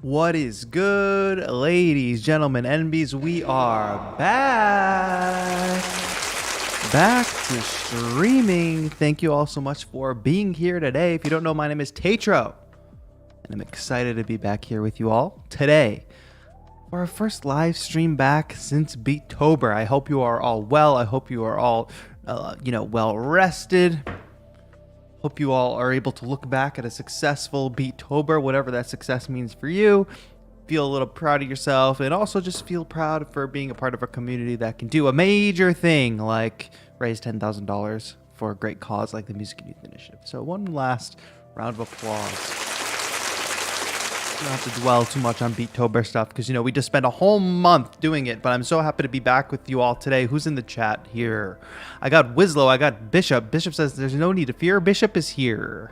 What is good, ladies, gentlemen, NBs? We are back to streaming. Thank you all so much for being here today. If you don't know, my name is TAETRO, and I'm excited to be back here with you all today for our first live stream back since Beatober. I hope you are all well. I hope you are all, well rested. Hope you all are able to look back at a successful Beatober, whatever that success means for you. Feel a little proud of yourself, and also just feel proud for being a part of a community that can do a major thing like raise $10,000 for a great cause like the Music and Youth Initiative. So one last round of applause. Don't have to dwell too much on Beatober stuff because, we just spent a whole month doing it, but I'm so happy to be back with you all today. Who's in the chat here? I got Wislow. I got Bishop. Bishop says there's no need to fear. Bishop is here.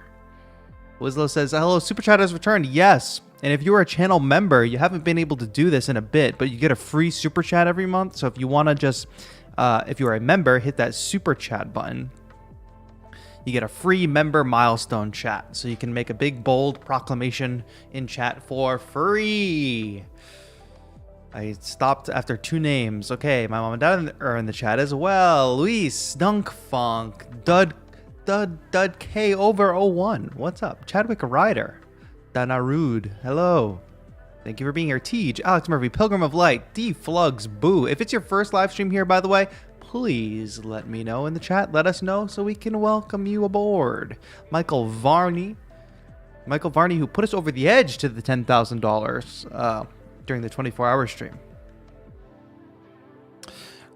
Wislow says, hello, Super Chat has returned. Yes. And if you're a channel member, you haven't been able to do this in a bit, but you get a free Super Chat every month. So if you want to just, if you're a member, hit that Super Chat button. You get a free member milestone chat. So you can make a big, bold proclamation in chat for free. I stopped after 2 names. Okay, my mom and dad are in the chat as well. Luis, Dunk Funk, Dud K over 01. What's up? Chadwick Ryder, Danarud. Hello. Thank you for being here. Tej, Alex Murphy, Pilgrim of Light, D Flugs, Boo. If it's your first live stream here, by the way, please let me know in the chat. Let us know so we can welcome you aboard. Michael Varney, who put us over the edge to the $10,000 during the 24-hour stream.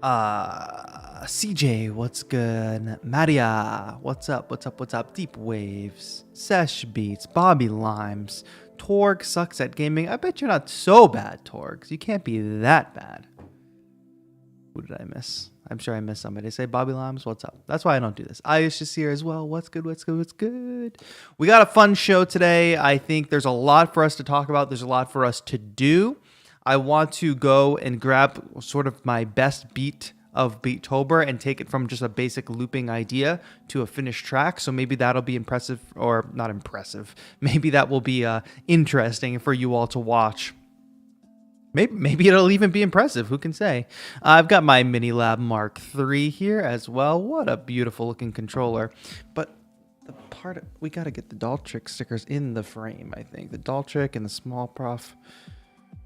CJ, what's good? Maria, what's up? Deep Waves, Sesh Beats, Bobby Limes, Torg sucks at gaming. I bet you're not so bad, Torgs. You can't be that bad. Who did I miss? I'm sure I missed somebody. Say Bobby Limes, what's up? That's why I don't do this. Ayush is here as well. What's good? We got a fun show today. I think there's a lot for us to talk about. There's a lot for us to do. I want to go and grab sort of my best beat of Beatober and take it from just a basic looping idea to a finished track. So maybe that'll be impressive, or not impressive. Maybe that will be interesting for you all to watch. Maybe it'll even be impressive. Who can say? I've got my Mini Lab Mark III here as well. What a beautiful looking controller. But we got to get the Daltrick stickers in the frame, I think. The Daltrick and the Small Prof.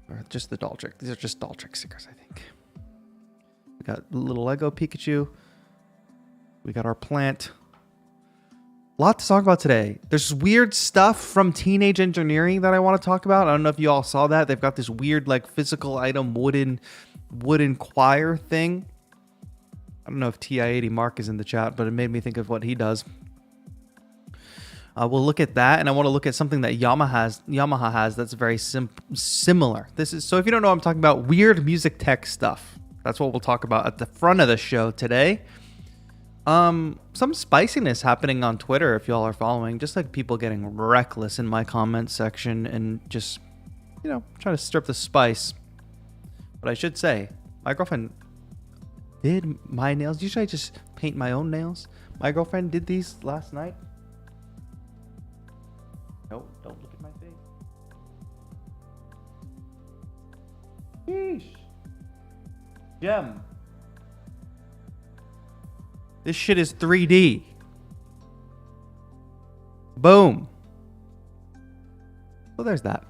Or just the Daltrick. These are just Daltrick stickers, I think. We got little Lego Pikachu. We got our plant. A lot to talk about today. There's weird stuff from Teenage Engineering that I want to talk about. I don't know if you all saw that. They've got this weird like physical item wooden choir thing. I don't know if TI-80 Mark is in the chat, but it made me think of what he does. We'll look at that, and I want to look at something that Yamaha has that's very similar. So if you don't know what I'm talking about, weird music tech stuff. That's what we'll talk about at the front of the show today. Some spiciness happening on Twitter if y'all are following, just like people getting reckless in my comment section and just, trying to stir up the spice. But I should say, my girlfriend did my nails. Usually I just paint my own nails. My girlfriend did these last night. Nope, don't look at my face. Sheesh. Gem. This shit is 3D. Boom. Well, there's that.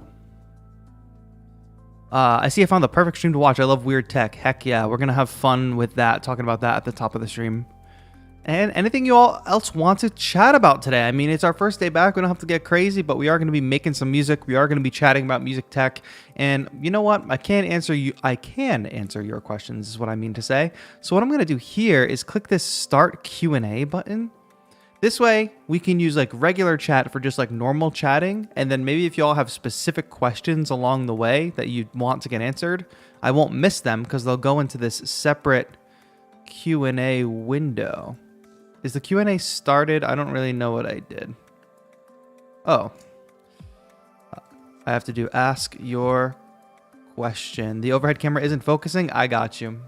I see I found the perfect stream to watch. I love weird tech. Heck yeah. We're going to have fun with that, talking about that at the top of the stream. And anything you all else want to chat about today. I mean, it's our first day back. We don't have to get crazy, but we are going to be making some music. We are going to be chatting about music tech. And you know what? I can answer your questions is what I mean to say. So what I'm going to do here is click this Start Q&A button. This way, we can use like regular chat for just like normal chatting. And then maybe if you all have specific questions along the way that you want to get answered, I won't miss them because they'll go into this separate Q&A window. Is the Q&A started? I don't really know what I did. Oh. I have to do ask your question. The overhead camera isn't focusing? I got you.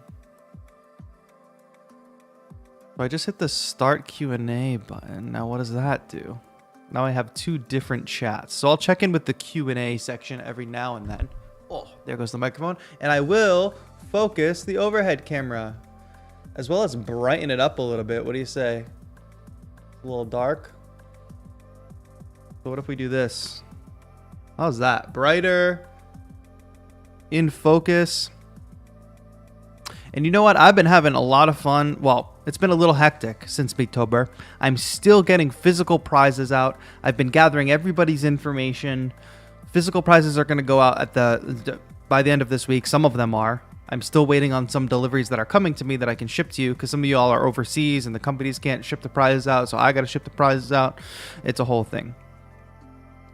So I just hit the start Q&A button. Now what does that do? Now I have two different chats. So I'll check in with the Q&A section every now and then. Oh, there goes the microphone. And I will focus the overhead camera, as well as brighten it up a little bit. What do you say? A little dark. So what if we do this? How's that? Brighter. In focus. And you know what? I've been having a lot of fun. Well, it's been a little hectic since beatober. I'm still getting physical prizes out. I've been gathering everybody's information. Physical prizes are going to go out at by the end of this week. Some of them are. I'm still waiting on some deliveries that are coming to me that I can ship to you, because some of y'all are overseas and the companies can't ship the prizes out, so I got to ship the prizes out. It's a whole thing.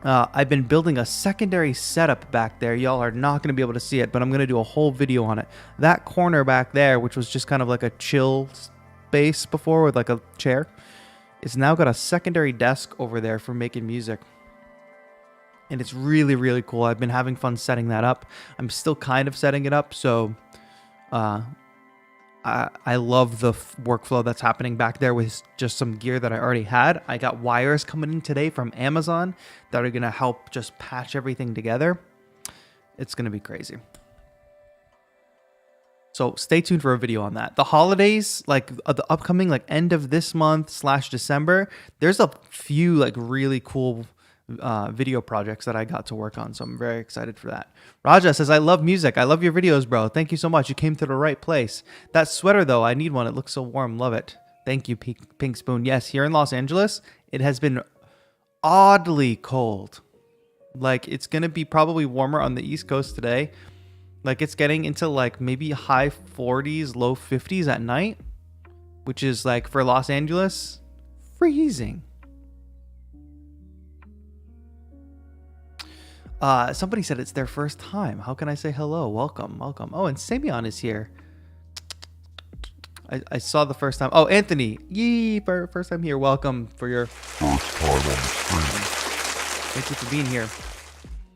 I've been building a secondary setup back there. Y'all are not going to be able to see it, but I'm going to do a whole video on it. That corner back there, which was just kind of like a chill space before with like a chair, it's now got a secondary desk over there for making music. And it's really, really cool. I've been having fun setting that up. I'm still kind of setting it up, so I love the workflow that's happening back there with just some gear that I already had. I got wires coming in today from Amazon that are going to help just patch everything together. It's going to be crazy. So stay tuned for a video on that. The holidays, like the upcoming like end of this month / December, there's a few like really cool video projects that I got to work on, so I'm very excited for that. Raja says, I love music. I love your videos, bro. Thank you so much. You came to the right place. That sweater, though, I need one. It looks so warm. Love it. Thank you, Pink Spoon. Yes, here in Los Angeles, it has been oddly cold. Like, it's going to be probably warmer on the East Coast today. Like, it's getting into, like, maybe high 40s, low 50s at night, which is, like, for Los Angeles, freezing. Somebody said it's their first time. How can I say hello? Welcome, welcome. Oh, and Semyon is here. I saw the first time. Oh, Anthony. Yee, first time here. Welcome for your first time on the stream. Thank you for being here.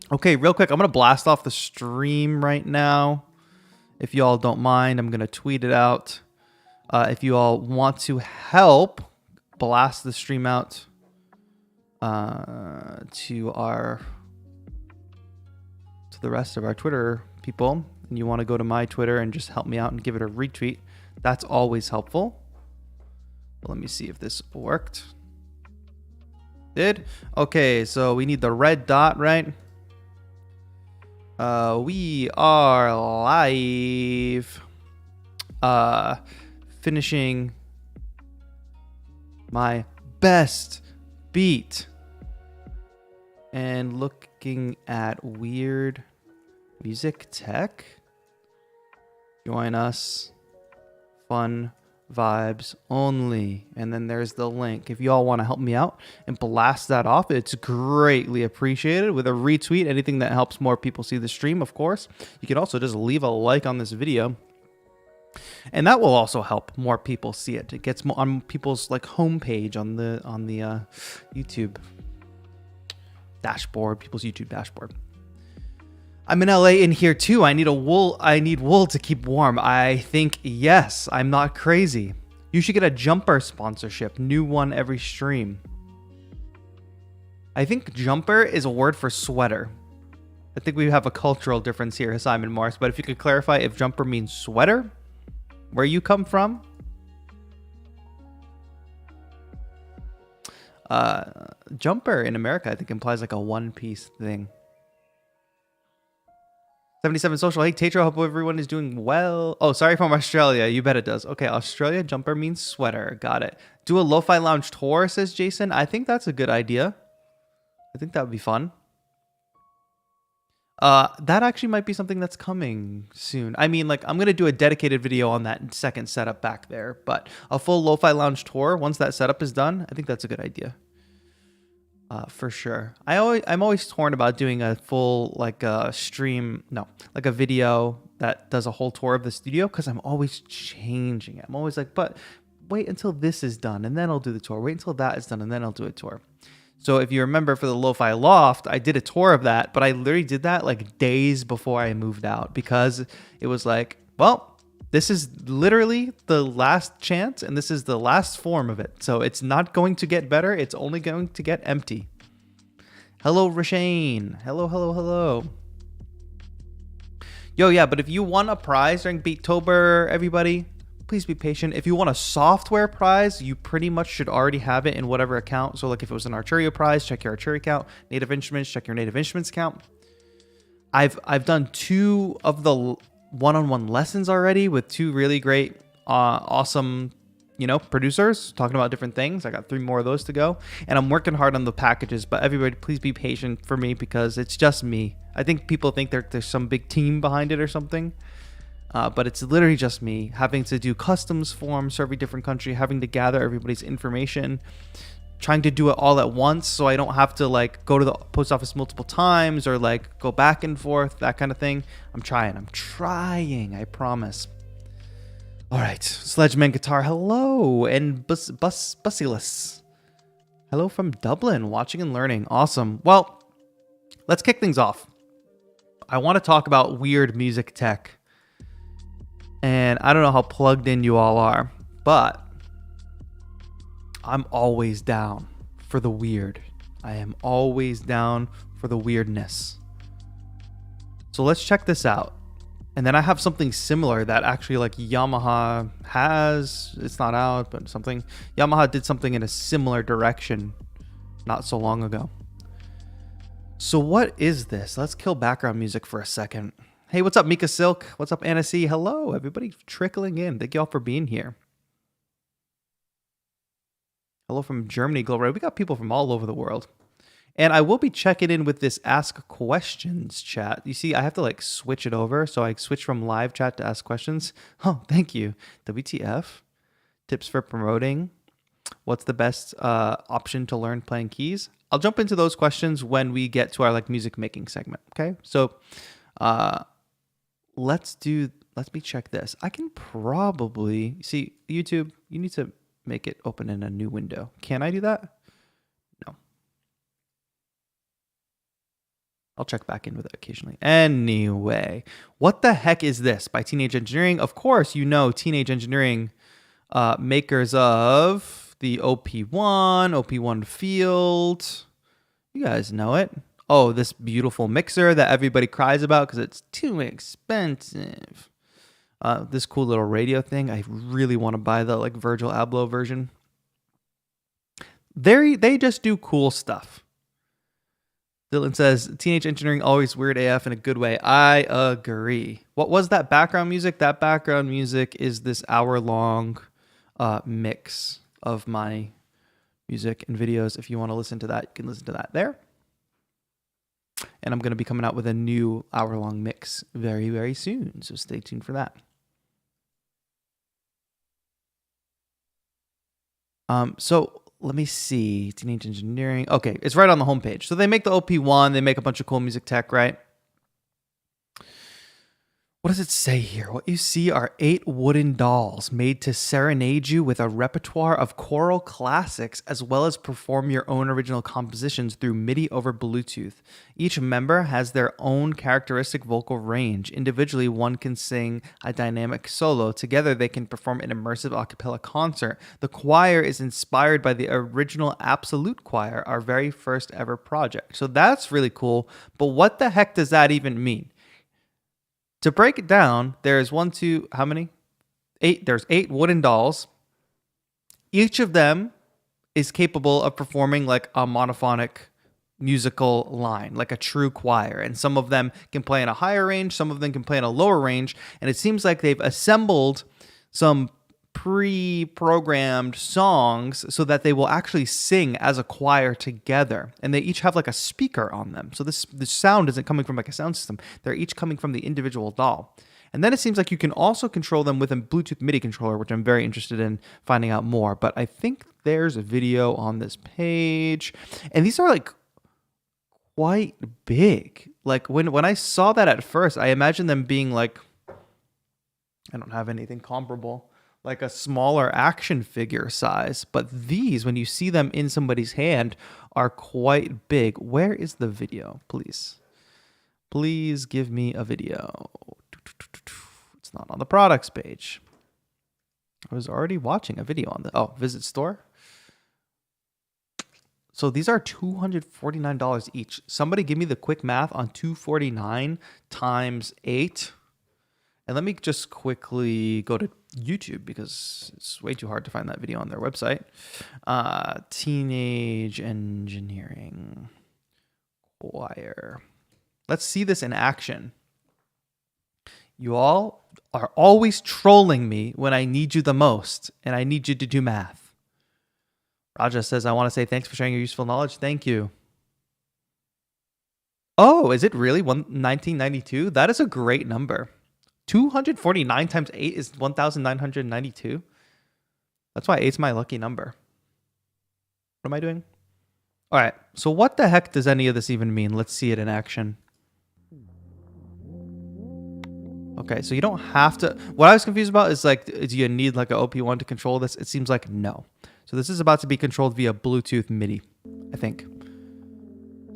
Okay, real quick. I'm going to blast off the stream right now. If you all don't mind, I'm going to tweet it out. If you all want to help blast the stream out to the rest of our Twitter people, and you want to go to my Twitter and just help me out and give it a retweet, that's always helpful. Let me see if this worked. Did? Okay, so we need the red dot, right? We are live. Finishing my best beat and looking at weird music tech. Join us. Fun vibes only. And then there's the link. If you all want to help me out and blast that off, it's greatly appreciated with a retweet. Anything that helps more people see the stream, of course. You can also just leave a like on this video. And that will also help more people see it. It gets more on people's like homepage on the YouTube dashboard, people's YouTube dashboard. I'm in LA in here too. I need wool to keep warm. I think yes, I'm not crazy. You should get a jumper sponsorship. New one every stream. I think jumper is a word for sweater. I think we have a cultural difference here, Simon Morris, but if you could clarify if jumper means sweater, where you come from. Jumper in America, I think, implies like a one-piece thing. 77 Social. Hey, TAETRO, hope everyone is doing well. Oh, sorry, from Australia. You bet it does. Okay, Australia, jumper means sweater. Got it. Do a lo-fi lounge tour, says Jason. I think that's a good idea. I think that would be fun. That actually might be something that's coming soon. I mean, like, I'm going to do a dedicated video on that second setup back there, but a full lo-fi lounge tour, once that setup is done, I think that's a good idea. For sure. I'm always torn about doing a full, like, a video that does a whole tour of the studio, because I'm always changing it. I'm always like, but wait until this is done, and then I'll do the tour. Wait until that is done, and then I'll do a tour. So if you remember for the Lo-Fi Loft, I did a tour of that, but I literally did that like days before I moved out, because it was like, well, this is literally the last chance and this is the last form of it. So it's not going to get better. It's only going to get empty. Hello, Rashane. Hello, hello, hello. Yo, yeah, but if you won a prize during Beatober, everybody, please be patient. If you want a software prize, you pretty much should already have it in whatever account. So, like, if it was an Arturio prize, check your Arturio account. Native Instruments, check your Native Instruments account. I've done 2 of the one-on-one lessons already with 2 really great, awesome, producers talking about different things. I got 3 more of those to go, and I'm working hard on the packages. But everybody, please be patient for me because it's just me. I think people think there's some big team behind it or something, but it's literally just me having to do customs forms for every different country, having to gather everybody's information, trying to do it all at once so I don't have to like go to the post office multiple times or like go back and forth, that kind of thing. I'm trying, I promise. All right, Sledgeman Guitar, hello, and Busilus, hello from Dublin, watching and learning, awesome. Well, let's kick things off. I want to talk about weird music tech, and I don't know how plugged in you all are, but I'm always down for the weird. I am always down for the weirdness. So let's check this out. And then I have something similar that actually like Yamaha has. It's not out, but something. Yamaha did something in a similar direction not so long ago. So what is this? Let's kill background music for a second. Hey, what's up, Mika Silk? What's up, Anna C? Hello, everybody trickling in. Thank you all for being here. Hello from Germany, Global. We got people from all over the world. And I will be checking in with this Ask Questions chat. You see, I have to like switch it over. So I switch from live chat to Ask Questions. Oh, thank you. WTF? Tips for promoting. What's the best option to learn playing keys? I'll jump into those questions when we get to our like music making segment. Okay. So let me check this. I can probably see YouTube. You need to make it open in a new window. Can I do that? No. I'll check back in with it occasionally. Anyway, what the heck is this by Teenage Engineering? Of course, you know Teenage Engineering, makers of the OP1 Field. You guys know it. Oh, this beautiful mixer that everybody cries about because it's too expensive. This cool little radio thing. I really want to buy the like Virgil Abloh version. They just do cool stuff. Dylan says, Teenage Engineering always weird AF in a good way. I agree. What was that background music? That background music is this hour-long mix of my music and videos. If you want to listen to that, you can listen to that there. And I'm going to be coming out with a new hour-long mix very, very soon. So stay tuned for that. So let me see. Teenage Engineering. Okay, it's right on the homepage. So they make the OP1. They make a bunch of cool music tech, right? What does it say here? What you see are 8 wooden dolls made to serenade you with a repertoire of choral classics as well as perform your own original compositions through MIDI over Bluetooth. Each member has their own characteristic vocal range. Individually, one can sing a dynamic solo. Together, they can perform an immersive a cappella concert. The choir is inspired by the original Absolute Choir, our very first ever project. So that's really cool. But what the heck does that even mean? To break it down, there's how many? 8. There's 8 wooden dolls. Each of them is capable of performing like a monophonic musical line, like a true choir. And some of them can play in a higher range, some of them can play in a lower range. And it seems like they've assembled some pre-programmed songs so that they will actually sing as a choir together, and they each have like a speaker on them, so this sound isn't coming from like a sound system. They're each coming from the individual doll. And then it seems like you can also control them with a Bluetooth MIDI controller, which I'm very interested in finding out more. But I think there's a video on this page, and these are like quite big. Like when I saw that at first, I imagined them being like, I don't have anything comparable, like a smaller action figure size. But these, when you see them in somebody's hand, are quite big. Where is the video, please? Please give me a video. It's not on the products page. I was already watching a video on the, visit store. So these are $249 each. Somebody give me the quick math on 249 times 8. And let me just quickly go to YouTube because it's way too hard to find that video on their website. Teenage Engineering Choir. Let's see this in action. You all are always trolling me when I need you the most, and I need you to do math. Raja says, I want to say thanks for sharing your useful knowledge. Thank you. Oh, is it really 1992? That is a great number. 249 times 8 is 1,992. That's why 8's my lucky number. What am I doing? All right. So what the heck does any of this even mean? Let's see it in action. Okay, so you don't have to... What I was confused about is like, do you need like an OP1 to control this? It seems like no. So this is about to be controlled via Bluetooth MIDI, I think.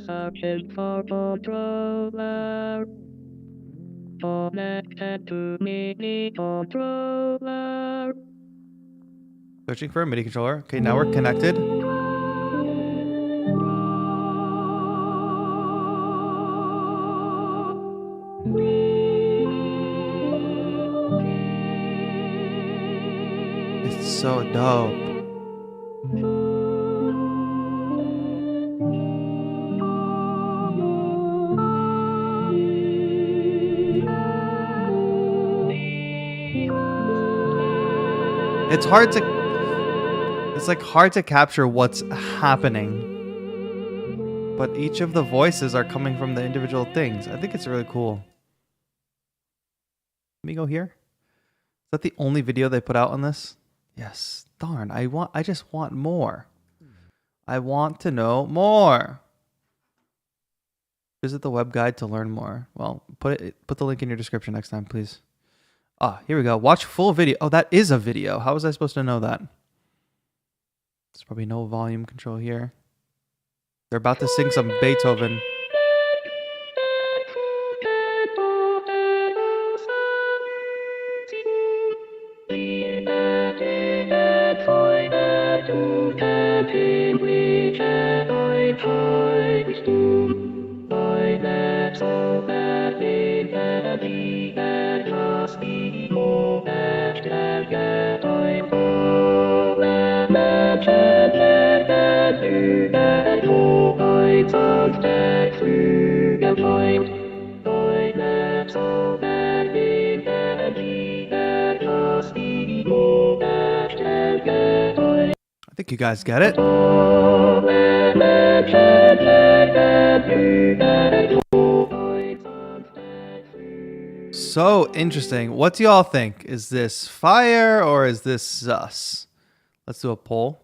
Searching for controller. Connected to MIDI controller. Searching for a MIDI controller. Okay, now we're connected. It's so dope. It's hard to... It's like hard to capture what's happening. But each of the voices are coming from the individual things. I think it's really cool. Let me go here. Is that the only video they put out on this? Yes. Darn, I just want more. I want to know more. Visit the web guide to learn more. Well, put the link in your description next time, please. Ah, here we go. Watch full video. Oh, that is a video. How was I supposed to know that? There's probably no volume control here. They're about to sing some Beethoven. I think you guys get it. So interesting. What do y'all think? Is this fire or is this sus? Let's do a poll.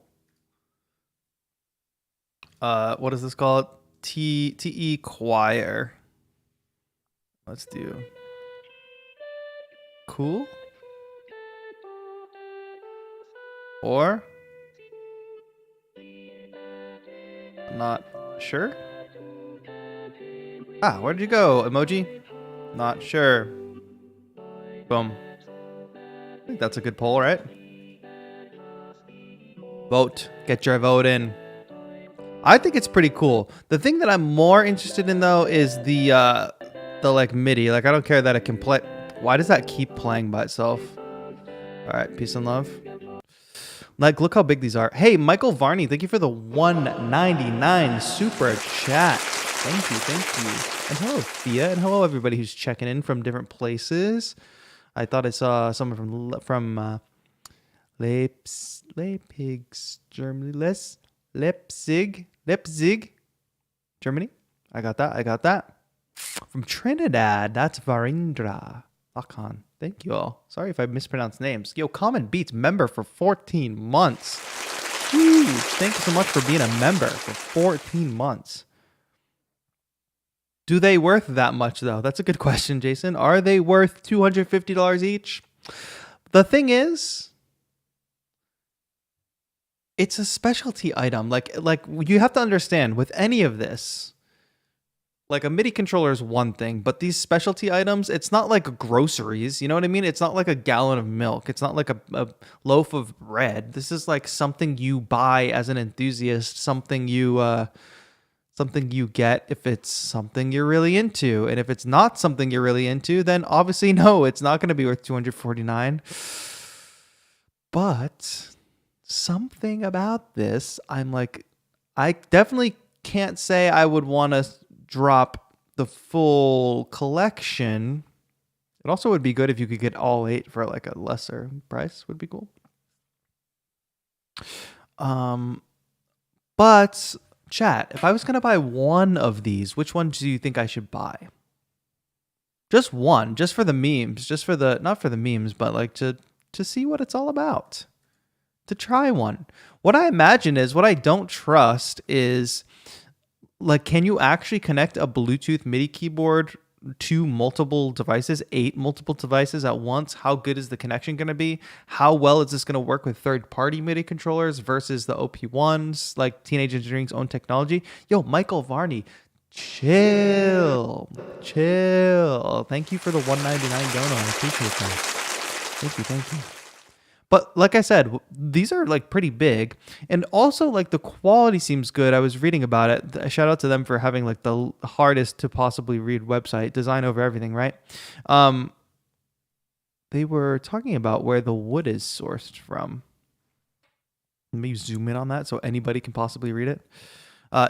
What is this called? TE choir. Let's do cool or not sure. Ah, where'd you go, emoji? Not sure. Boom. I think that's a good poll, right? Vote. Get your vote in. I think it's pretty cool. The thing that I'm more interested in though is the like MIDI. Like I don't care that it can play. Why does that keep playing by itself? All right, peace and love. Like, look how big these are. Hey, Michael Varney, thank you for the $1.99 super chat. Thank you, thank you. And hello, Thea, and hello everybody who's checking in from different places. I thought I saw someone from Leipzig, Germany. Leipzig, Germany. I got that. From Trinidad, that's Varindra Lakan. Thank you all. Sorry if I mispronounced names. Yo, Common Beats member for 14 months. Huge. Thank you so much for being a member for 14 months. Do they worth that much though? That's a good question, Jason. Are they worth $250 each? The thing is, it's a specialty item. Like you have to understand with any of this, like a MIDI controller is one thing, but these specialty items, it's not like groceries. You know what I mean? It's not like a gallon of milk. It's not like a loaf of bread. This is like something you buy as an enthusiast, something you get if it's something you're really into. And if it's not something you're really into, then obviously no, it's not going to be worth $249. But something about this, I'm like, I definitely can't say I would want to drop the full collection. It also would be good if you could get all 8 for like a lesser price. Would be cool. But chat, if I was going to buy one of these, which one do you think I should buy? Just one, just for the memes, just for the, not for the memes, but like to see what it's all about, to try one. What I imagine is, what I don't trust is, like, can you actually connect a Bluetooth MIDI keyboard to multiple devices, 8 multiple devices at once? How good is the connection going to be? How well is this going to work with third-party MIDI controllers versus the OP1s, like Teenage Engineering's own technology? Yo, Michael Varney, chill. Thank you for the $1.99 dono. I appreciate that. Thank you. But like I said, these are like pretty big, and also like the quality seems good. I was reading about it. Shout out to them for having like the hardest to possibly read website, design over everything, right? They were talking about where the wood is sourced from. Let me zoom in on that so anybody can possibly read it.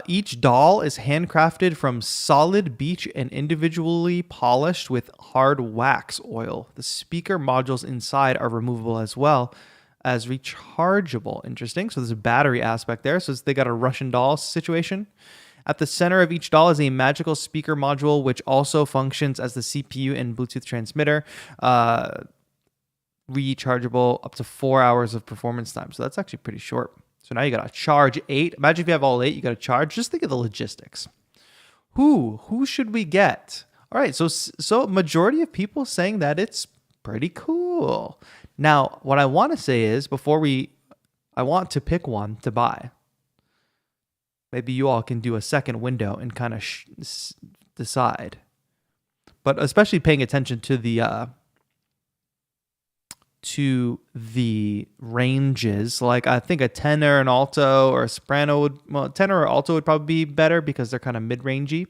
Each doll is handcrafted from solid beech and individually polished with hard wax oil. The speaker modules inside are removable as well as rechargeable. Interesting. So there's a battery aspect there. So they got a Russian doll situation. At the center of each doll is a magical speaker module, which also functions as the CPU and Bluetooth transmitter. Rechargeable up to 4 hours of performance time. So that's actually pretty short. So now you got to charge 8. Imagine if you have all 8, you got to charge. Just think of the logistics. Who should we get? All right, so majority of people saying that it's pretty cool. Now, what I want to say is, I want to pick one to buy. Maybe you all can do a second window and kind of decide. But especially paying attention to the ranges. Like, I think a tenor, an alto, or a soprano tenor or alto would probably be better because they're kind of mid-rangey.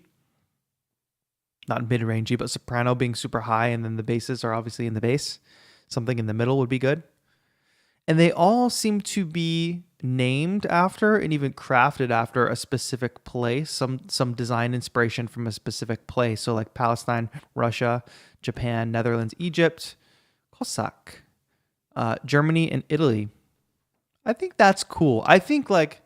Not mid-rangey, but soprano being super high, and then the basses are obviously in the bass. Something in the middle would be good. And they all seem to be named after and even crafted after a specific place, some design inspiration from a specific place. So like Palestine, Russia, Japan, Netherlands, Egypt, Cossack, Germany, and Italy. I think that's cool. I think like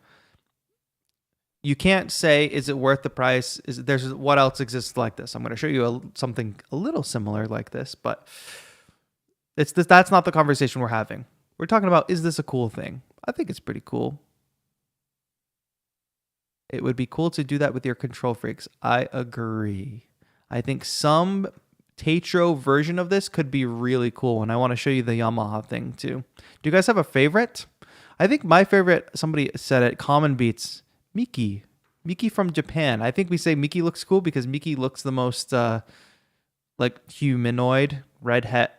you can't say, is it worth the price? There's what else exists like this? I'm going to show you something a little similar like this, but that's not the conversation we're having. We're talking about, is this a cool thing? I think it's pretty cool. It would be cool to do that with your control freaks. I agree. I think some TAETRO version of this could be really cool, and I want to show you the Yamaha thing too. Do you guys have a favorite? I think my favorite, somebody said it, Common Beats, Miki from Japan. I think we say Miki looks cool because Miki looks the most like humanoid, round head,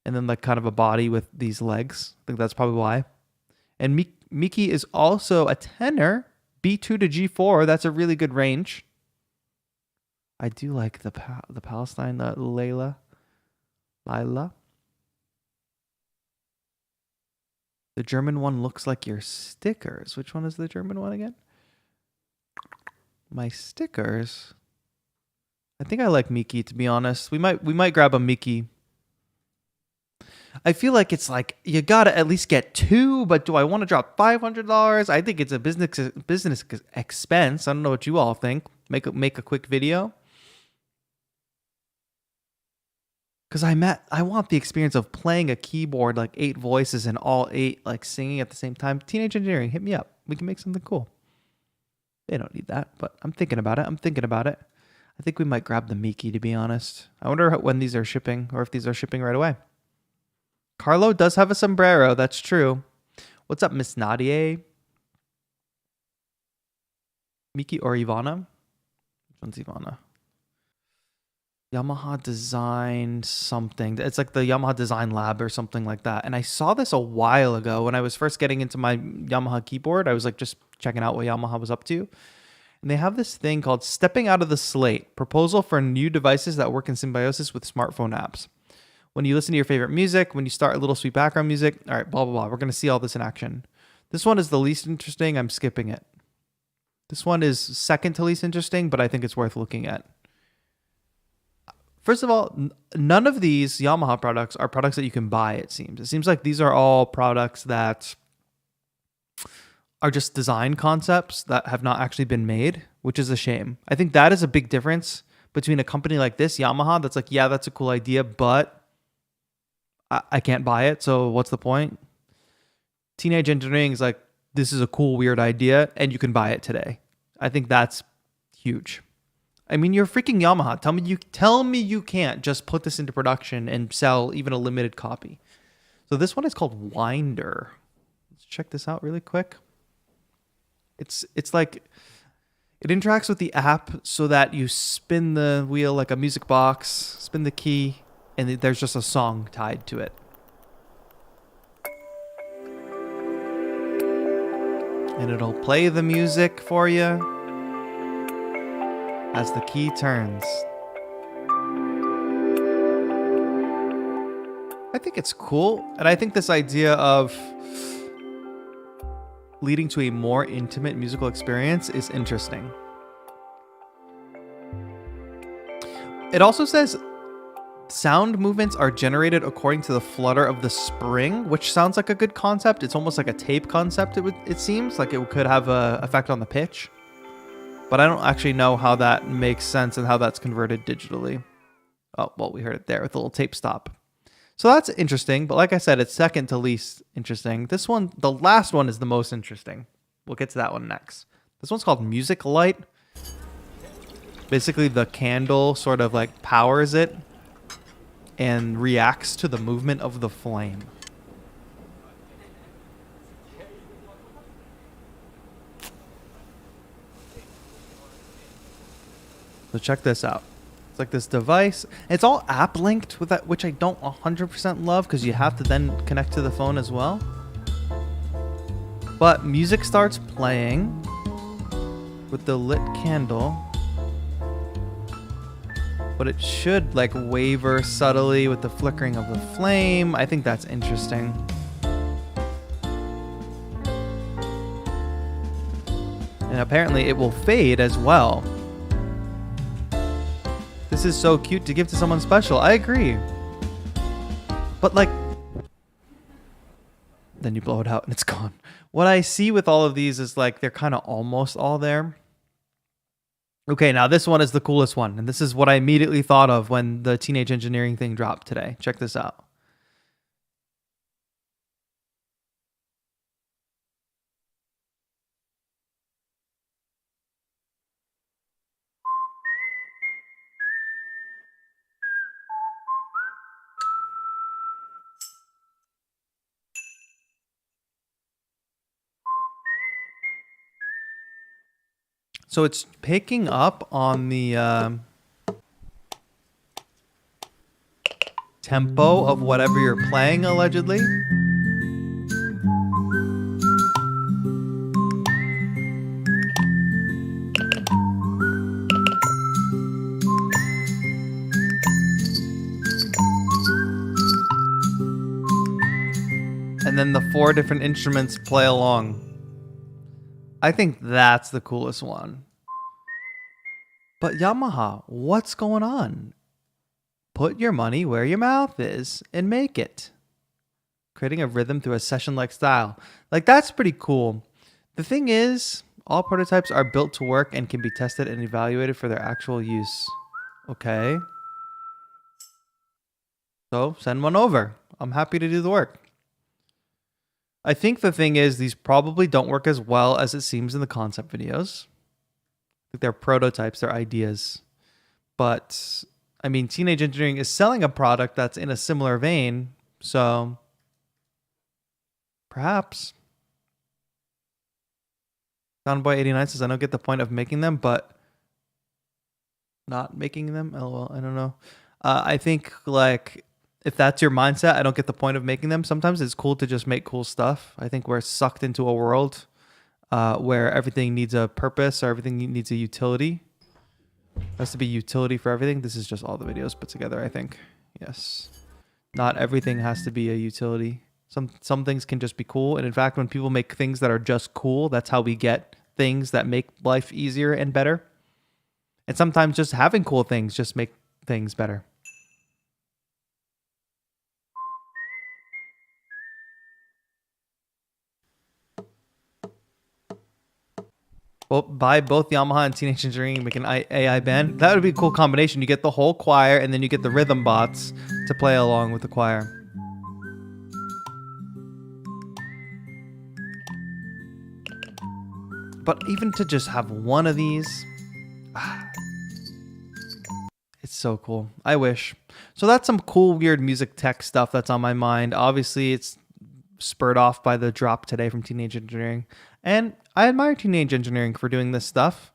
and then like kind of a body with these legs. I think that's probably why. And Miki is also a tenor, B2 to G4. That's a really good range. I do like the Palestine, Lila. The German one looks like your stickers. Which one is the German one again? My stickers. I think I like Miki, to be honest. We might grab a Miki. I feel like it's like you gotta at least get 2, but do I want to drop $500? I think it's a business expense. I don't know what you all think. Make a quick video. Because I want the experience of playing a keyboard, like 8 voices and all 8 like singing at the same time. Teenage Engineering, hit me up. We can make something cool. They don't need that, but I'm thinking about it. I think we might grab the Miki, to be honest. I wonder when these are shipping, or if these are shipping right away. Carlo does have a sombrero. That's true. What's up, Miss Nadia? Miki or Ivana? Which one's Ivana? Yamaha Design something. It's like the Yamaha Design Lab or something like that. And I saw this a while ago when I was first getting into my Yamaha keyboard. I was like just checking out what Yamaha was up to. And they have this thing called Stepping Out of the Slate, proposal for new devices that work in symbiosis with smartphone apps. When you listen to your favorite music, when you start a little sweet background music, all right, blah, blah, blah. We're going to see all this in action. This one is the least interesting. I'm skipping it. This one is second to least interesting, but I think it's worth looking at. First of all, none of these Yamaha products are products that you can buy, it seems. It seems like these are all products that are just design concepts that have not actually been made, which is a shame. I think that is a big difference between a company like this, Yamaha, that's like, yeah, that's a cool idea, but I can't buy it, so what's the point? Teenage Engineering is like, this is a cool, weird idea, and you can buy it today. I think that's huge. I mean, you're freaking Yamaha. Tell me you can't just put this into production and sell even a limited copy. So this one is called Winder. Let's check this out really quick. It's like it interacts with the app so that you spin the wheel like a music box, spin the key, and there's just a song tied to it. And it'll play the music for you as the key turns. I think it's cool. And I think this idea of leading to a more intimate musical experience is interesting. It also says sound movements are generated according to the flutter of the spring, which sounds like a good concept. It's almost like a tape concept, it seems like it could have an effect on the pitch. But I don't actually know how that makes sense and how that's converted digitally. Oh, well, we heard it there with a little tape stop. So that's interesting. But like I said, it's second to least interesting. This one, the last one, is the most interesting. We'll get to that one next. This one's called Music Light. Basically, the candle sort of like powers it and reacts to the movement of the flame. So check this out. It's like this device. It's all app linked with that, which I don't 100% love because you have to then connect to the phone as well. But music starts playing with the lit candle. But it should like waver subtly with the flickering of the flame. I think that's interesting. And apparently it will fade as well. This is so cute to give to someone special. I agree. But like, then you blow it out and it's gone. What I see with all of these is like, they're kind of almost all there. Okay, now this one is the coolest one. And this is what I immediately thought of when the Teenage Engineering thing dropped today. Check this out. So it's picking up on the tempo of whatever you're playing, allegedly. And then the 4 different instruments play along. I think that's the coolest one. But Yamaha, what's going on? Put your money where your mouth is and make it. Creating a rhythm through a session-like style. Like, that's pretty cool. The thing is, all prototypes are built to work and can be tested and evaluated for their actual use. Okay. So, send one over. I'm happy to do the work. I think the thing is, these probably don't work as well as it seems in the concept videos. Like, they're prototypes, they're ideas. But, I mean, Teenage Engineering is selling a product that's in a similar vein, so perhaps. Soundboy 89 says, I don't get the point of making them, but not making them. LOL. I don't know. I think like if that's your mindset, I don't get the point of making them. Sometimes it's cool to just make cool stuff. I think we're sucked into a world where everything needs a purpose or everything needs a utility. There has to be utility for everything. This is just all the videos put together, I think. Yes. Not everything has to be a utility. Some things can just be cool. And in fact, when people make things that are just cool, that's how we get things that make life easier and better. And sometimes just having cool things just make things better. Well, buy both Yamaha and Teenage Engineering and make an AI band. That would be a cool combination. You get the whole choir and then you get the rhythm bots to play along with the choir. But even to just have one of these, it's so cool. I wish. So that's some cool, weird music tech stuff that's on my mind. Obviously, it's spurred off by the drop today from Teenage Engineering. And I admire Teenage Engineering for doing this stuff.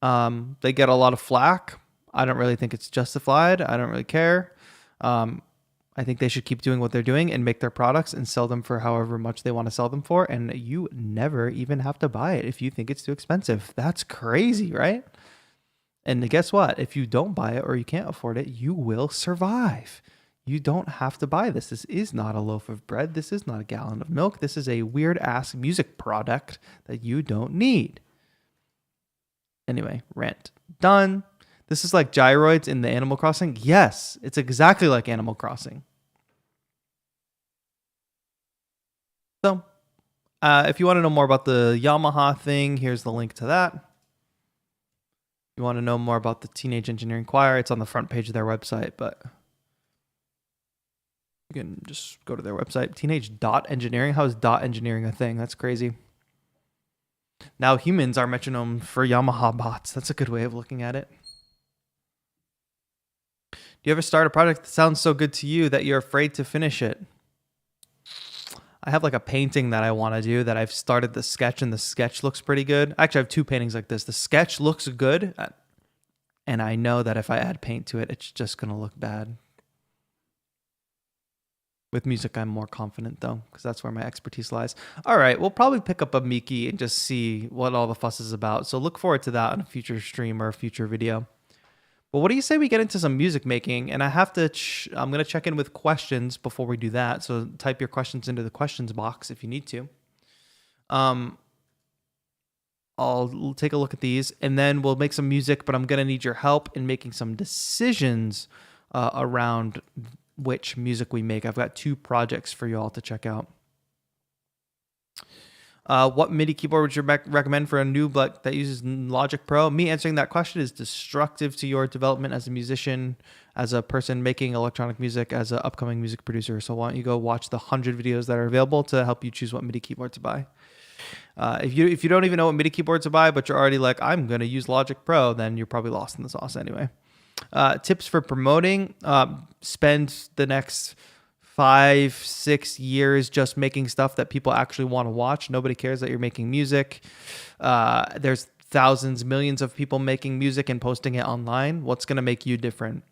They get a lot of flack. I don't really think it's justified. I don't really care. I think they should keep doing what they're doing and make their products and sell them for however much they want to sell them for. And you never even have to buy it if you think it's too expensive. That's crazy, right? And guess what? If you don't buy it or you can't afford it, you will survive. You don't have to buy this. This is not a loaf of bread. This is not a gallon of milk. This is a weird ass music product that you don't need. Anyway, rant done. This is like gyroids in the Animal Crossing. Yes, it's exactly like Animal Crossing. So, if you want to know more about the Yamaha thing, here's the link to that. If you want to know more about the Teenage Engineering Choir, it's on the front page of their website, but you can just go to their website. Teenage.engineering. How is dot engineering a thing? That's crazy. Now humans are metronome for Yamaha bots. That's a good way of looking at it. Do you ever start a project that sounds so good to you that you're afraid to finish it? I have like a painting that I want to do that I've started the sketch and the sketch looks pretty good. Actually, I have two paintings like this. The sketch looks good and I know that if I add paint to it, it's just going to look bad. With music, I'm more confident though, because that's where my expertise lies. All right, we'll probably pick up a Miki and just see what all the fuss is about. So look forward to that on a future stream or a future video. But what do you say we get into some music making? And I have to, I'm going to check in with questions before we do that. So type your questions into the questions box if you need to. I'll take a look at these and then we'll make some music, but I'm going to need your help in making some decisions around which music we make. I've got two projects for you all to check out. What MIDI keyboard would you recommend for a noob that uses Logic Pro? Me answering that question is destructive to your development as a musician, as a person making electronic music, as an upcoming music producer. So why don't you go watch the 100 videos that are available to help you choose what MIDI keyboard to buy. If you don't even know what MIDI keyboard to buy, but you're already like, I'm going to use Logic Pro, then you're probably lost in the sauce anyway. Tips for promoting. Spend the next 5-6 years just making stuff that people actually want to watch. Nobody cares that you're making music. There's thousands, millions of people making music and posting it online. What's going to make you different?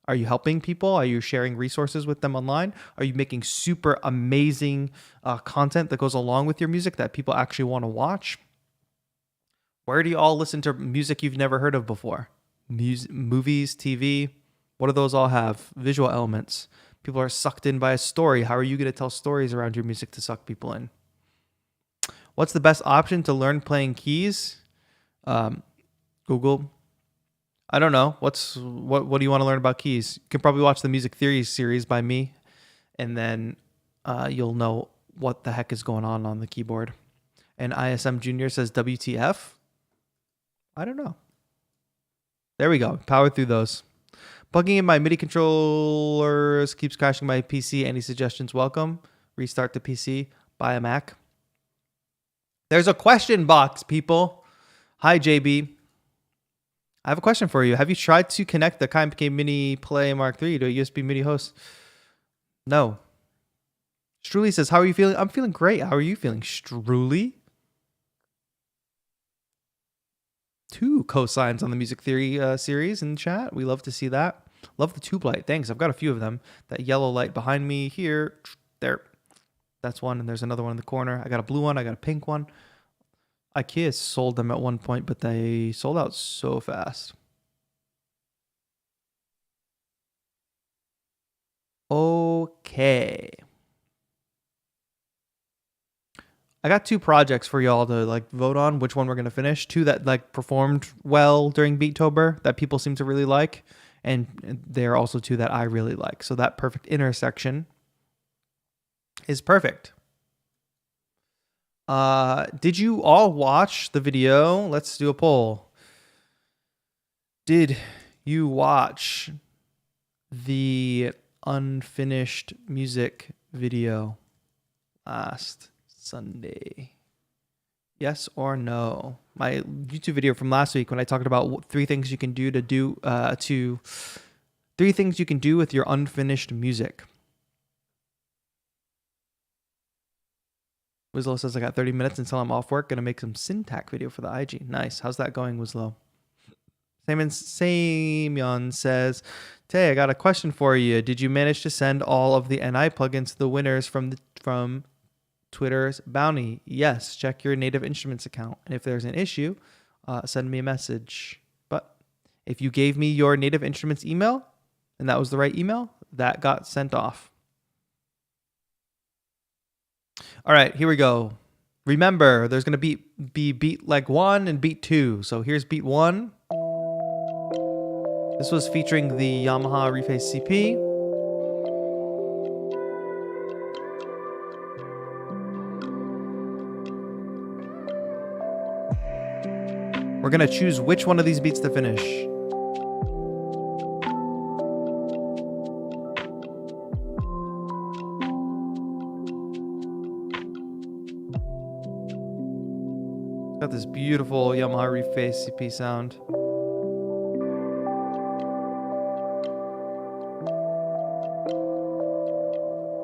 Are you helping people? Are you sharing resources with them online? Are you making super amazing content that goes along with your music that people actually want to watch? Where do you all listen to music you've never heard of before? Movies, TV, what do those all have? Visual elements. People are sucked in by a story. How are you going to tell stories around your music to suck people in? What's the best option to learn playing keys? Google. I don't know. What do you want to learn about keys? You can probably watch the Music Theory series by me, and then you'll know what the heck is going on the keyboard. And ISM Junior says WTF? I don't know. There we go. Power through those. Plugging in my MIDI controllers keeps crashing my PC. Any suggestions? Welcome. Restart the PC. Buy a Mac. There's a question box, people. Hi, JB. I have a question for you. Have you tried to connect the KMK Mini Play Mark III to a USB MIDI host? No. Struli says, how are you feeling? I'm feeling great. How are you feeling, Struli? 2 cosigns on the music theory series in chat. We love to see that. Love the tube light. Thanks. I've got a few of them. That yellow light behind me here. There. That's one. And there's another one in the corner. I got a blue one. I got a pink one. IKEA sold them at one point, but they sold out so fast. Okay. I got 2 projects for y'all to like vote on which one we're going to finish. 2 that like performed well during Beatober that people seem to really like. And there are also 2 that I really like. So that perfect intersection is perfect. Did you all watch the video? Let's do a poll. Did you watch the unfinished music video last Sunday? Yes or no? My YouTube video from last week when I talked about 3 things you can do to 3 things you can do with your unfinished music. Wislow says I got 30 minutes until I'm off work. Gonna make some syntax video for the IG. Nice. How's that going, Wislow? Samyon says, Tay, I got a question for you. Did you manage to send all of the NI plugins to the winners from Twitter's bounty? Yes. Check your Native Instruments account. And if there's an issue, send me a message. But if you gave me your Native Instruments email, and that was the right email, that got sent off. All right, here we go. Remember, there's going to be beat leg 1 and beat 2. So here's beat 1. This was featuring the Yamaha Reface CP. We're going to choose which one of these beats to finish. Got this beautiful Yamaha Reface CP sound.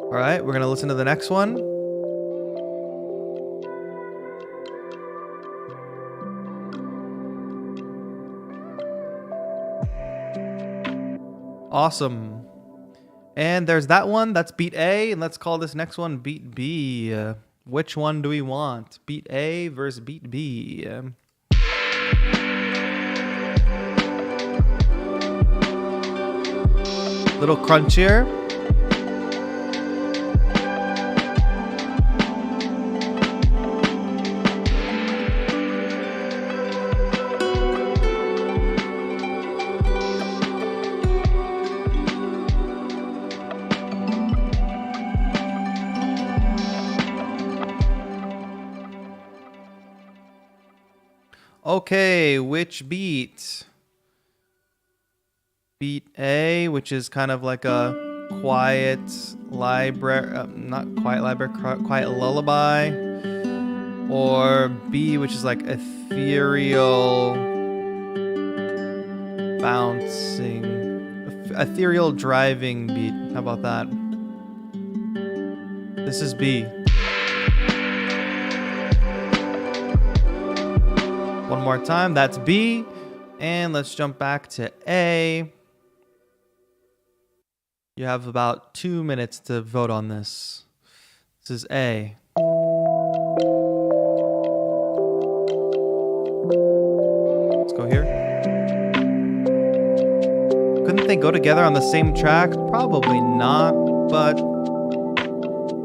All right, we're gonna listen to the next one. Awesome. And there's that one, that's beat A, and let's call this next one beat B. Which one do we want? Beat A versus beat B. Little crunchier. Okay, which beat? Beat A, which is kind of like a quiet library, not quiet library, quiet lullaby. Or B, which is like ethereal bouncing, ethereal driving beat. How about that? This is B. One more time, that's B. And let's jump back to A. You have about 2 minutes to vote on this. This is A. Let's go here. Couldn't they go together on the same track? Probably not, but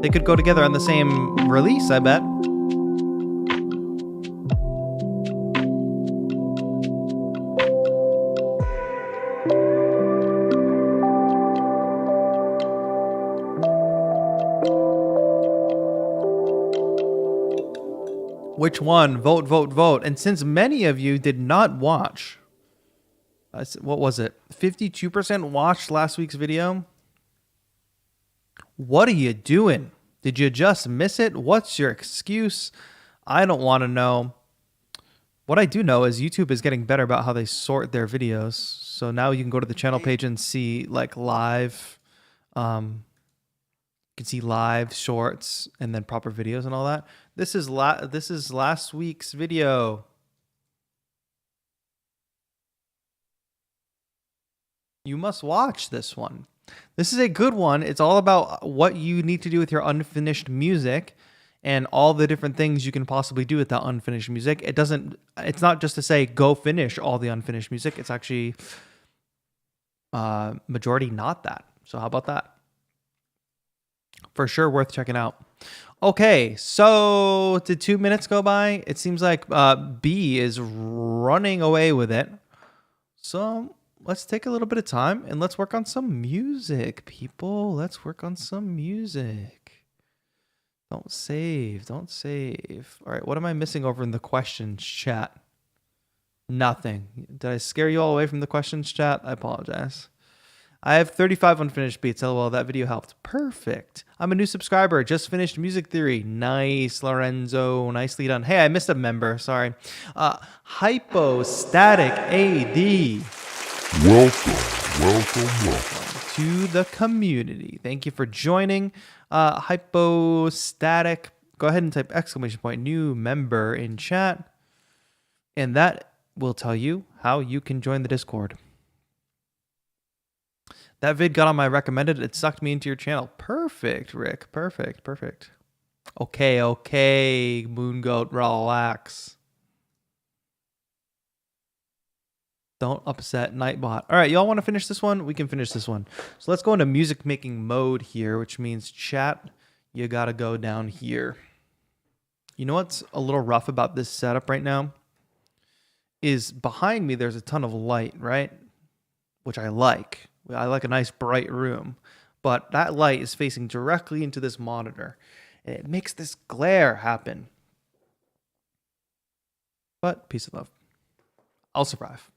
they could go together on the same release, I bet. Which one? Vote, vote, vote. And since many of you did not watch, what was it? 52% watched last week's video. What are you doing? Did you just miss it? What's your excuse? I don't want to know. What I do know is YouTube is getting better about how they sort their videos. So now you can go to the channel page and see like live. You can see live, shorts, and then proper videos and all that. This is last week's video. You must watch this one. This is a good one. It's all about what you need to do with your unfinished music and all the different things you can possibly do with that unfinished music. It's not just to say go finish all the unfinished music. It's actually majority not that. So how about that? For sure worth checking out. Okay, so did 2 minutes go by? It seems like B is running away with it. So let's take a little bit of time and let's work on some music, people. Let's work on some music. Don't save. Don't save. All right, what am I missing over in the questions chat? Nothing. Did I scare you all away from the questions chat? I apologize. I have 35 unfinished beats. LOL, that video helped. Perfect. I'm a new subscriber. Just finished music theory. Nice, Lorenzo. Nicely done. Hey, I missed a member. Sorry. Hypostatic AD. Welcome to the community. Thank you for joining. Hypostatic. Go ahead and type exclamation point new member in chat. And that will tell you how you can join the Discord. That vid got on my recommended. It sucked me into your channel. Perfect, Rick. Perfect. Okay, Moon Goat, relax. Don't upset Nightbot. All right, y'all want to finish this one? We can finish this one. So let's go into music making mode here, which means chat, you got to go down here. You know what's a little rough about this setup right now? Is behind me there's a ton of light, right? Which I like. I like a nice bright room, but that light is facing directly into this monitor, and it makes this glare happen. But peace and love. I'll survive.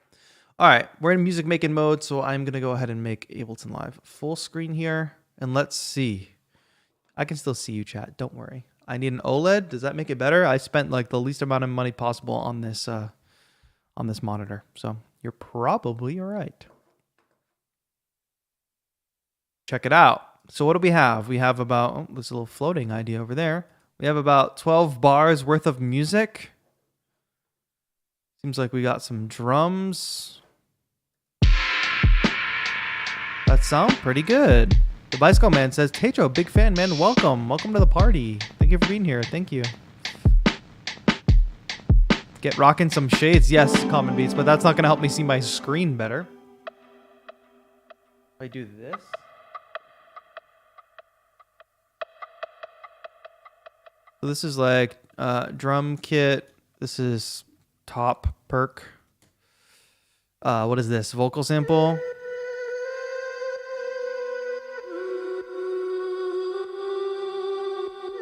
All right, we're in music making mode, so I'm going to go ahead and make Ableton Live full screen here, and let's see. I can still see you, chat. Don't worry. I need an OLED. Does that make it better? I spent like the least amount of money possible on this monitor, so you're probably right. Check it out. So what do we have? We have about, there's a little floating idea over there. We have about 12 bars worth of music. Seems like we got some drums. That sounds pretty good. The Bicycle Man says, TAETRO, big fan, man. Welcome to the party. Thank you for being here. Thank you. Get rocking some shades. Yes, Common Beats, but that's not going to help me see my screen better. If I do this. So this is like drum kit. This is top perk. What is this? Vocal sample.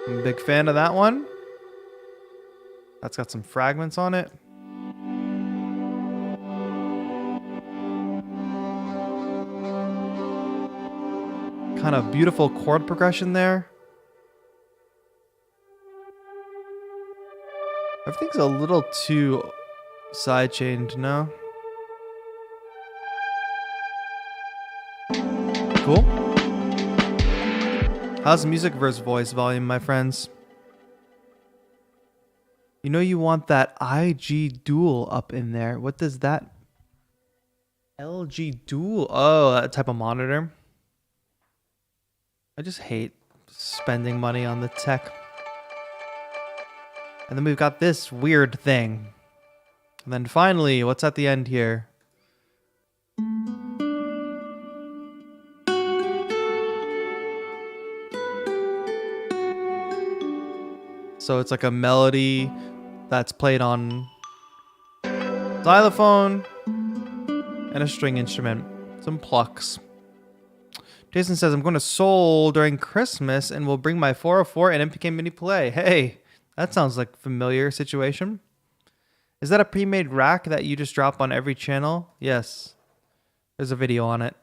I'm a big fan of that one. That's got some fragments on it. Kind of beautiful chord progression there. Everything's a little too sidechained, no? Cool. How's the music versus voice volume, my friends? You know you want that IG dual up in there. What does that? LG dual. Oh, that type of monitor. I just hate spending money on the tech. And then we've got this weird thing. And then finally, what's at the end here? So it's like a melody that's played on xylophone and a string instrument. Some plucks. Jason says, I'm going to Seoul during Christmas and will bring my 404 and MPK Mini Play. Hey, that sounds like a familiar situation. Is that a pre-made rack that you just drop on every channel? Yes. There's a video on it.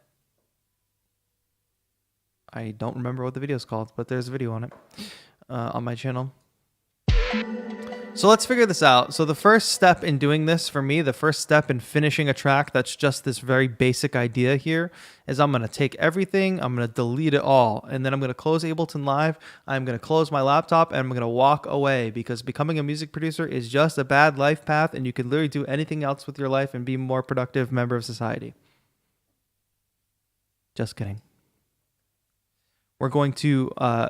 I don't remember what the video is called, but there's a video on it on my channel. So let's figure this out. So the first step in doing this for me, the first step in finishing a track that's just this very basic idea here is I'm going to take everything, I'm going to delete it all, and then I'm going to close Ableton Live, I'm going to close my laptop, and I'm going to walk away because becoming a music producer is just a bad life path and you can literally do anything else with your life and be a more productive member of society. Just kidding. We're going to, I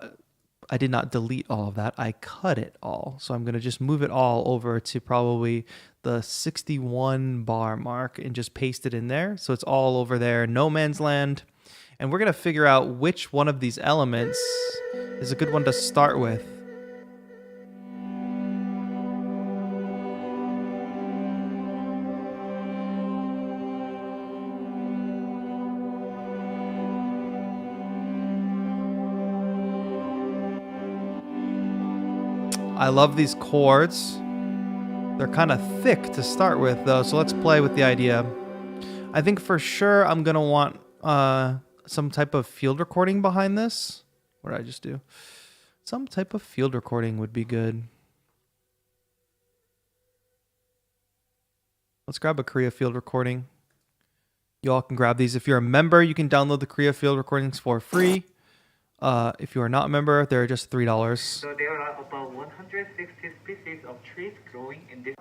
did not delete all of that. I cut it all. So I'm going to just move it all over to probably the 61 bar mark and just paste it in there. So it's all over there, no man's land. And we're going to figure out which one of these elements is a good one to start with. I love these chords. They're kind of thick to start with though, so let's play with the idea. I think for sure I'm gonna want some type of field recording behind this. What did I just do? Some type of field recording would be good. Let's grab a Korea field recording. You all can grab these. If you're a member, you can download the Korea field recordings for free. If you are not a member, they're just $3. So there are about 160 species of trees growing in this.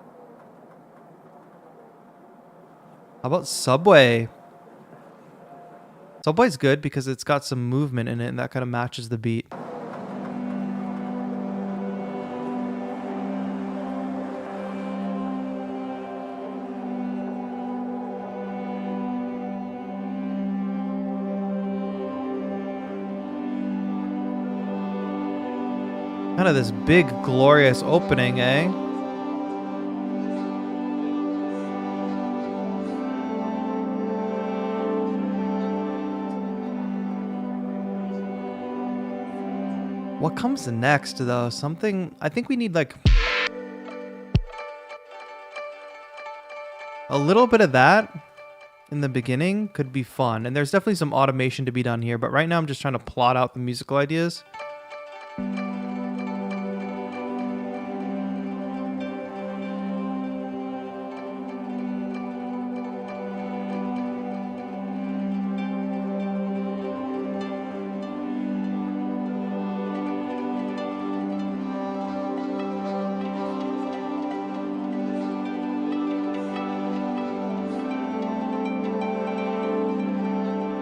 How about Subway? Subway's good because it's got some movement in it and that kind of matches the beat. Kind of this big, glorious opening, eh? What comes next, though? Something... I think we need, like... a little bit of that in the beginning could be fun. And there's definitely some automation to be done here. But right now I'm just trying to plot out the musical ideas.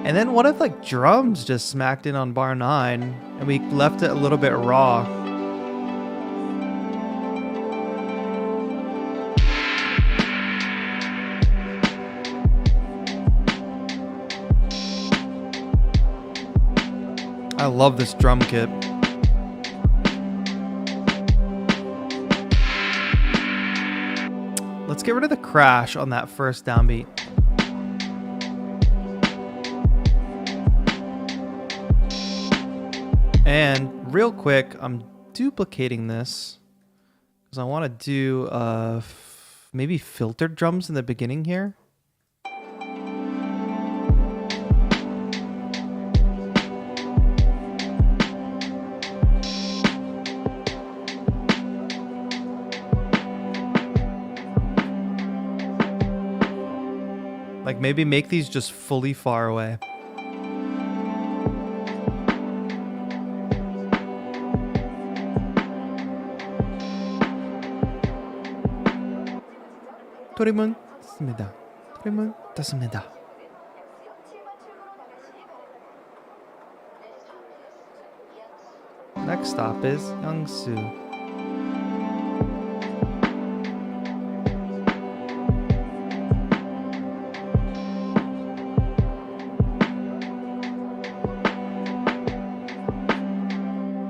And then what if like drums just smacked in on bar 9 and we left it a little bit raw? I love this drum kit. Let's get rid of the crash on that first downbeat. And real quick, I'm duplicating this because I want to do maybe filtered drums in the beginning here. Like maybe make these just fully far away. 토리문 땄습니다. 토리문 땄습니다. Next stop is Youngsu.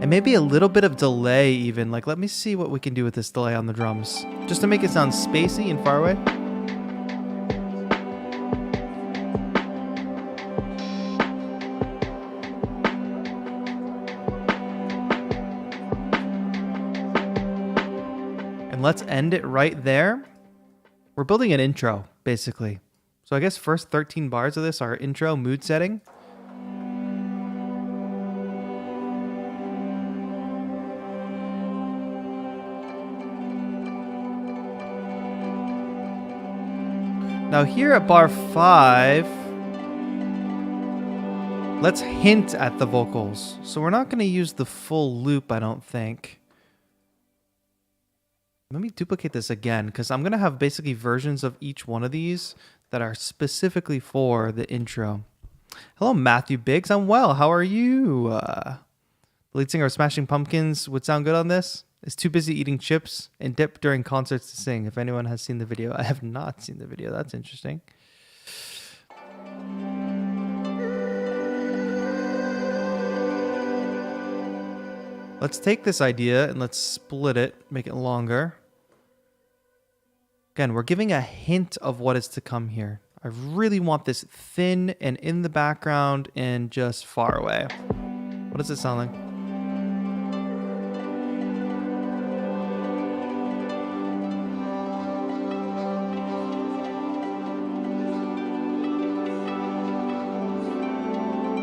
And maybe a little bit of delay even. Like, let me see what we can do with this delay on the drums. Just to make it sound spacey and far away. And let's end it right there. We're building an intro, basically. So I guess first 13 bars of this are intro, mood setting. Now here at bar 5, let's hint at the vocals. So we're not going to use the full loop, I don't think. Let me duplicate this again, because I'm going to have basically versions of each one of these that are specifically for the intro. Hello, Matthew Biggs. I'm well. How are you? The lead singer of Smashing Pumpkins would sound good on this. Is too busy eating chips and dip during concerts to sing. If anyone has seen the video, I have not seen the video. That's interesting. Let's take this idea and let's split it, make it longer. Again, we're giving a hint of what is to come here. I really want this thin and in the background and just far away. What does it sound like?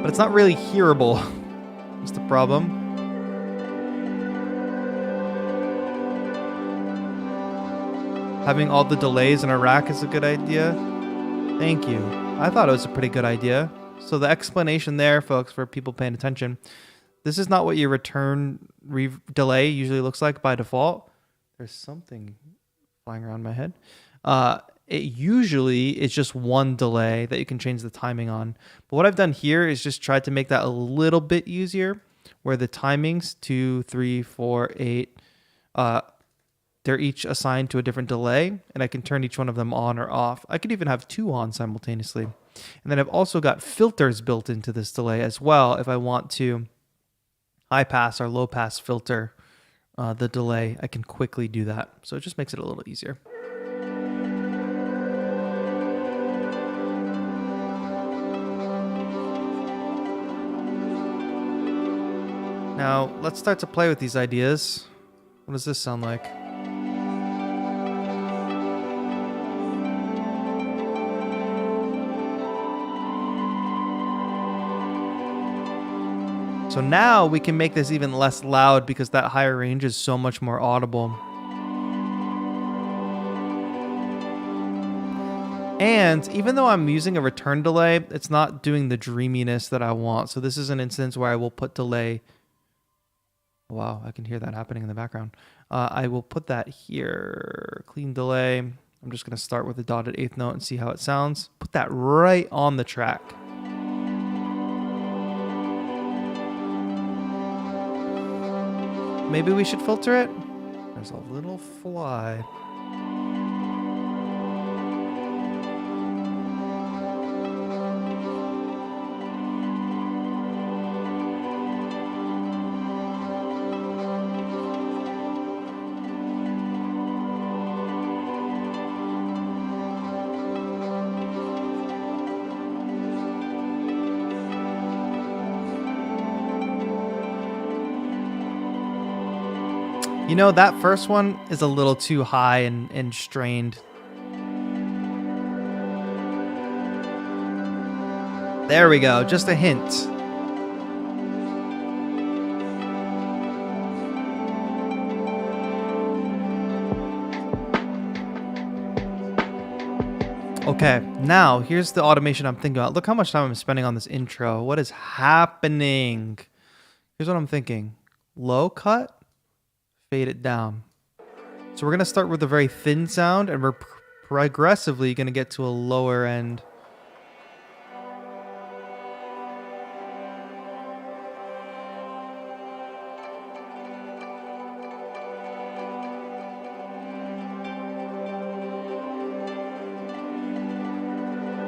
But it's not really hearable. That's the problem. Having all the delays in a rack is a good idea. Thank you. I thought it was a pretty good idea. So the explanation there, folks, for people paying attention, this is not what your return delay usually looks like by default. There's something flying around my head. It usually is just one delay that you can change the timing on. But what I've done here is just tried to make that a little bit easier, where the timings 2, 3, 4, 8, they're each assigned to a different delay, and I can turn each one of them on or off. I could even have 2 on simultaneously. And then I've also got filters built into this delay as well. If I want to high pass or low pass filter the delay, I can quickly do that. So it just makes it a little easier. Now, let's start to play with these ideas. What does this sound like? So now we can make this even less loud because that higher range is so much more audible. And even though I'm using a return delay, it's not doing the dreaminess that I want. So this is an instance where I will put delay. Wow, I can hear that happening in the background. I will put that here. Clean delay. I'm just going to start with the dotted 8th note and see how it sounds. Put that right on the track. Maybe we should filter it. There's a little fly. You know, that first one is a little too high and strained. There we go, just a hint. Okay, now here's the automation I'm thinking about. Look how much time I'm spending on this intro. What is happening? Here's what I'm thinking. Low cut. Fade it down. So we're going to start with a very thin sound, and we're progressively going to get to a lower end.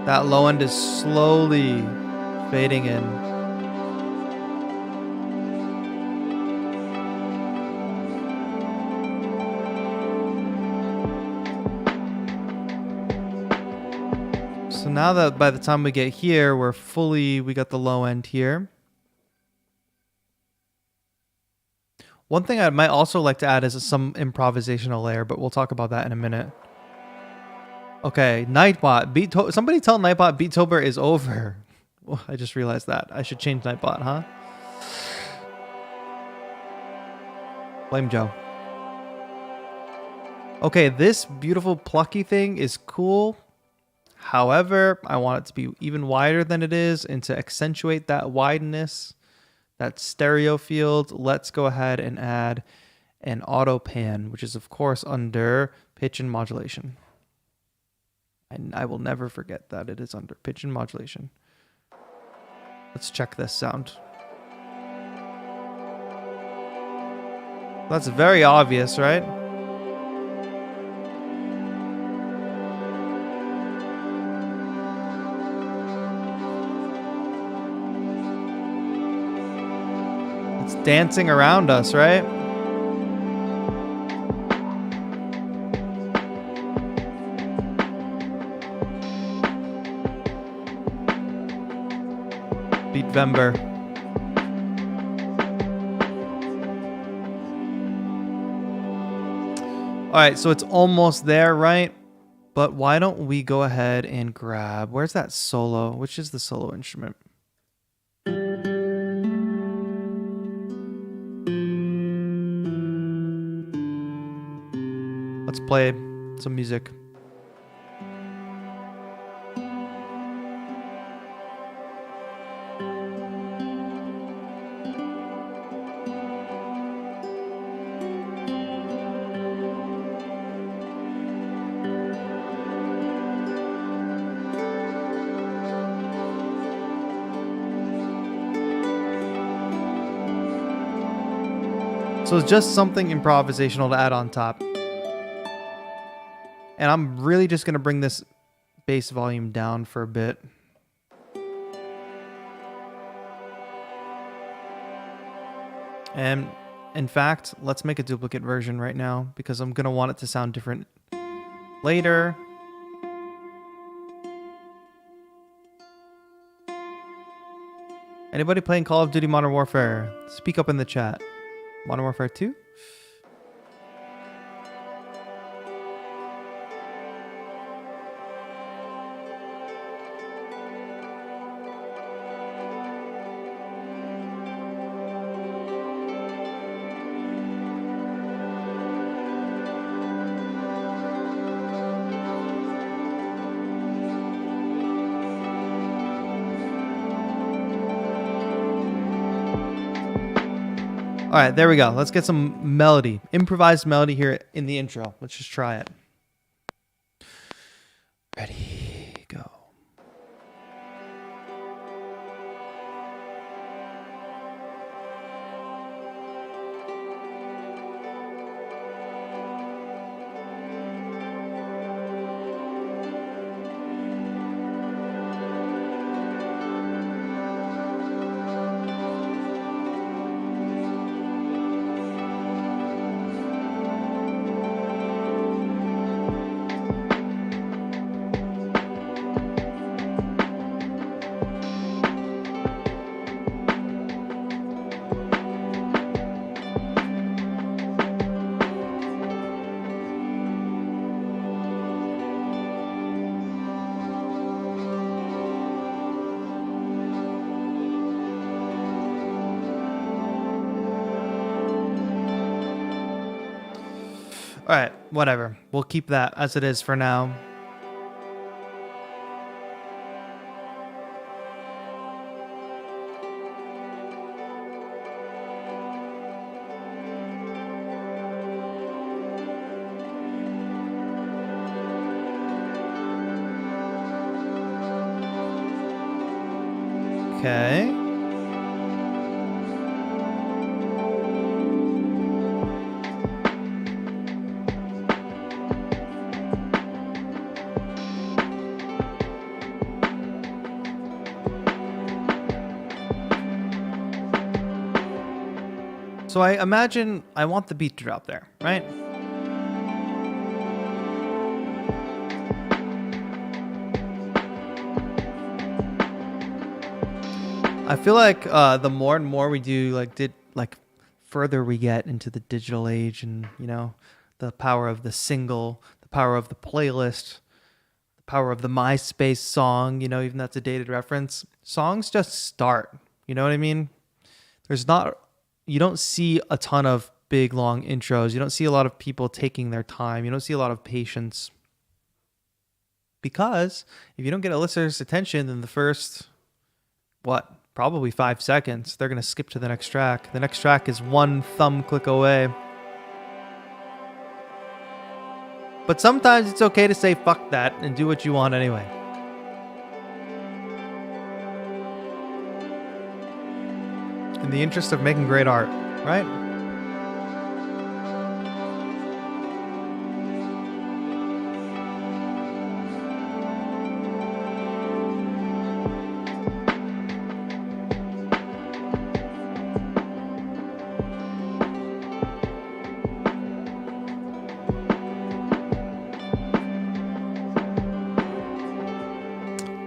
That low end is slowly fading in. So now that by the time we get here, we got the low end here. One thing I might also like to add is some improvisational layer, but we'll talk about that in a minute. Okay, Nightbot. Somebody tell Nightbot beatober is over. Oh, I just realized that. I should change Nightbot, huh? Blame Joe. Okay, this beautiful plucky thing is cool. However, I want it to be even wider than it is, and to accentuate that wideness, that stereo field, let's go ahead and add an auto pan, which is of course under pitch and modulation. And I will never forget that it is under pitch and modulation. Let's check this sound. That's very obvious, right? It's dancing around us, right? Beatvember. All right, so it's almost there, right? But why don't we go ahead and grab... Where's that solo? Which is the solo instrument? Let's play some music. So it's just something improvisational to add on top. And I'm really just going to bring this bass volume down for a bit. And in fact, let's make a duplicate version right now because I'm going to want it to sound different later. Anybody playing Call of Duty Modern Warfare? Speak up in the chat. Modern Warfare 2? All right, there we go. Let's get some melody, improvised melody here in the intro. Let's just try it. Ready, go. All right, whatever. We'll keep that as it is for now. Okay. So I imagine I want the beat to drop there, right? I feel like the more and more we do, further we get into the digital age, and the power of the single, the power of the playlist, the power of the MySpace song. Even that's a dated reference. Songs just start. You know what I mean? You don't see a ton of big, long intros. You don't see a lot of people taking their time. You don't see a lot of patience. Because if you don't get a listener's attention in the first, probably 5 seconds, they're going to skip to the next track. The next track is one thumb click away. But sometimes it's okay to say fuck that and do what you want anyway. in the interest of making great art, right?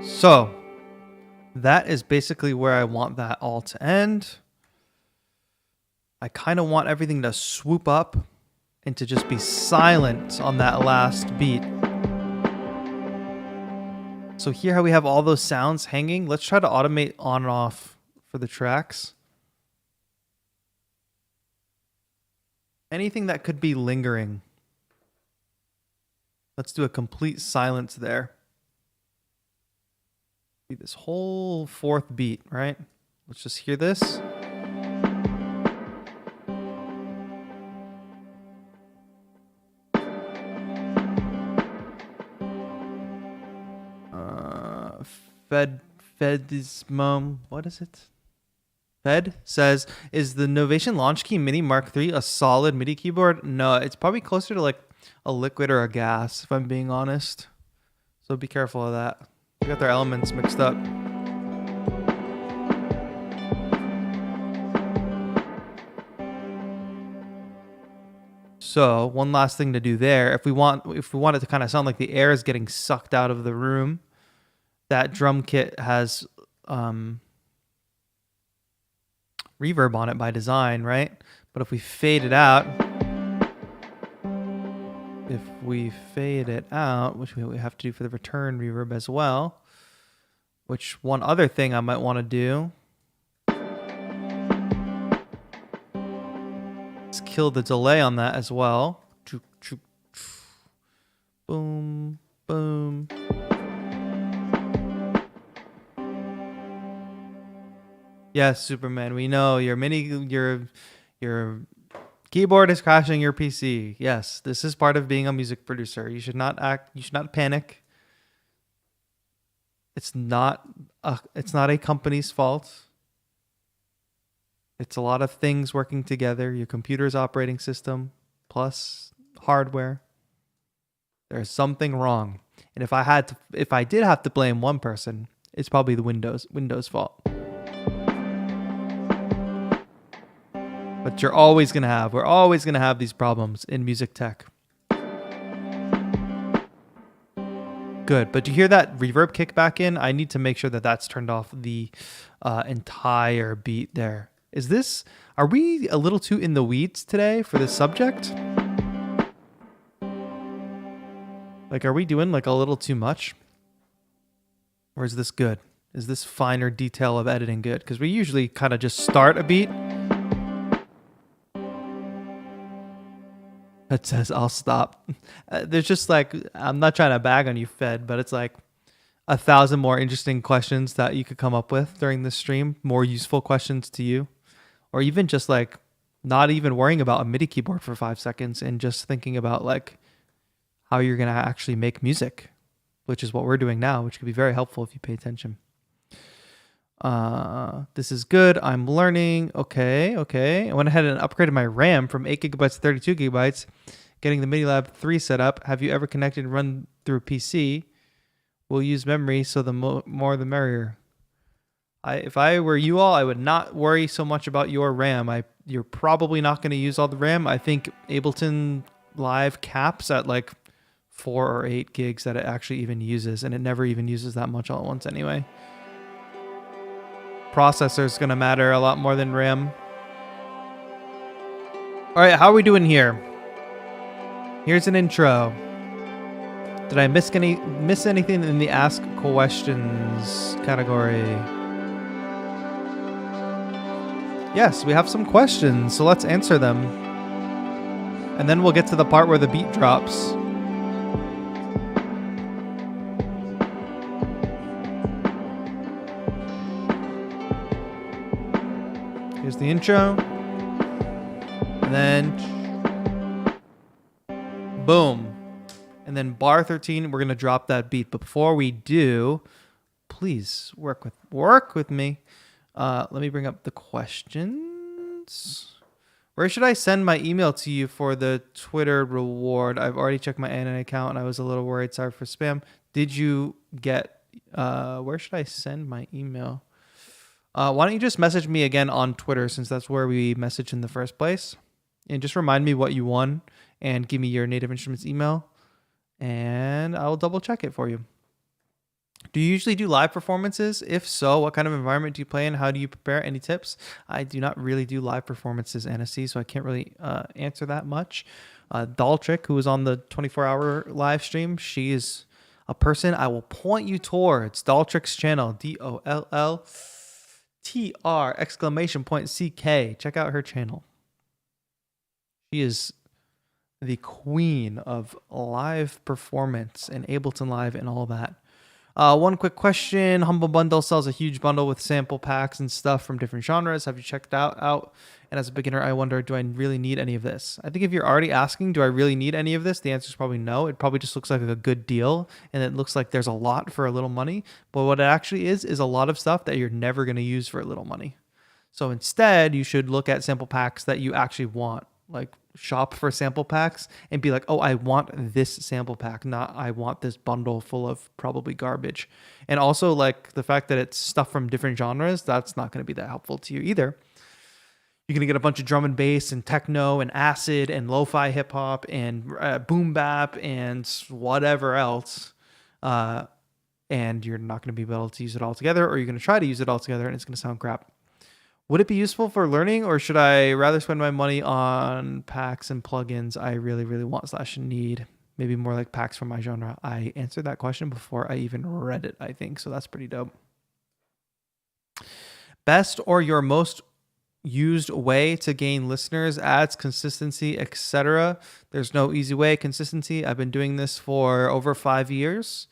So that is basically where I want that all to end. I kind of want everything to swoop up and to just be silent on that last beat. So here how we have all those sounds hanging. Let's try to automate on and off for the tracks. Anything that could be lingering. Let's do a complete silence there. Be this whole fourth beat, right? Let's just hear this. Fedismum, what is it? Fed says, is the Novation Launch Key Mini Mark III a solid MIDI keyboard? No, it's probably closer to like a liquid or a gas, if I'm being honest. So be careful of that. They got their elements mixed up. So one last thing to do there, if we want it to kind of sound like the air is getting sucked out of the room, that drum kit has reverb on it by design, right? But if we fade it out, which we have to do for the return reverb as well, which one other thing I might want to do is kill the delay on that as well. Boom, boom. Yes, Superman, we know your keyboard is crashing your PC. Yes, this is part of being a music producer. You should not panic. It's not a company's fault. It's a lot of things working together. Your computer's operating system plus hardware. There's something wrong. And if I did have to blame one person, it's probably the Windows fault. But we're always going to have these problems in music tech. Good. But do you hear that reverb kick back in? I need to make sure that that's turned off the entire beat there. Are we a little too in the weeds today for this subject? Like, are we doing like a little too much? Or is this good? Is this finer detail of editing good? Because we usually kind of just start a beat. It says, I'll stop. There's just like, I'm not trying to bag on you, Fed, but it's like 1,000 more interesting questions that you could come up with during this stream. More useful questions to you. Or even just like not even worrying about a MIDI keyboard for 5 seconds and just thinking about like how you're going to actually make music, which is what we're doing now, which could be very helpful if you pay attention. This is good. I'm learning. Okay. I went ahead and upgraded my RAM from 8 gigabytes to 32 gigabytes, getting the MIDI Lab 3 set up. Have you ever connected and run through a PC? We'll use memory, so the more the merrier. If I were you all, I would not worry so much about your RAM. You're probably not going to use all the RAM. I think Ableton Live caps at like 4 or 8 gigs that it actually even uses, and it never even uses that much all at once anyway. Processor is going to matter a lot more than RAM. All right, how are we doing here? Here's an intro. Did I miss anything in the ask questions category? Yes, we have some questions, so let's answer them. And then we'll get to the part where the beat drops. Here's the intro. And then boom. And then bar 13, we're going to drop that beat. But before we do, please work with me. Let me bring up the questions. Where should I send my email to you for the Twitter reward? I've already checked my NN account and I was a little worried. Sorry for spam. Did you get, where should I send my email? Why don't you just message me again on Twitter, since that's where we messaged in the first place, and just remind me what you won and give me your Native Instruments email, and I'll double check it for you. Do you usually do live performances? If so, what kind of environment do you play in? How do you prepare? Any tips? I do not really do live performances, NSC, so I can't really answer that much. Daltrick, who was on the 24-hour live stream, she is a person I will point you towards. Daltrick's channel, DOLLTR exclamation point CK. Check out her channel. She is the queen of live performance and Ableton Live and all that. One quick question. Humble Bundle sells a huge bundle with sample packs and stuff from different genres. Have you checked that out? And as a beginner, I wonder, do I really need any of this? I think if you're already asking, do I really need any of this? The answer is probably no. It probably just looks like a good deal, and it looks like there's a lot for a little money. But what it actually is a lot of stuff that you're never going to use for a little money. So instead, you should look at sample packs that you actually want. Like, shop for sample packs and be like, oh, I want this sample pack, not I want this bundle full of probably garbage. And also, like, the fact that it's stuff from different genres, that's not going to be that helpful to you either. You're going to get a bunch of drum and bass and techno and acid and lo-fi hip hop and boom bap and whatever else. And you're not going to be able to use it all together, or you're going to try to use it all together and it's going to sound crap. Would it be useful for learning, or should I rather spend my money on packs and plugins I really, really want / need? Maybe more like packs for my genre. I answered that question before I even read it, I think. So that's pretty dope. Best or your most used way to gain listeners, ads, consistency, etc. There's no easy way. Consistency. I've been doing this for over 5 years.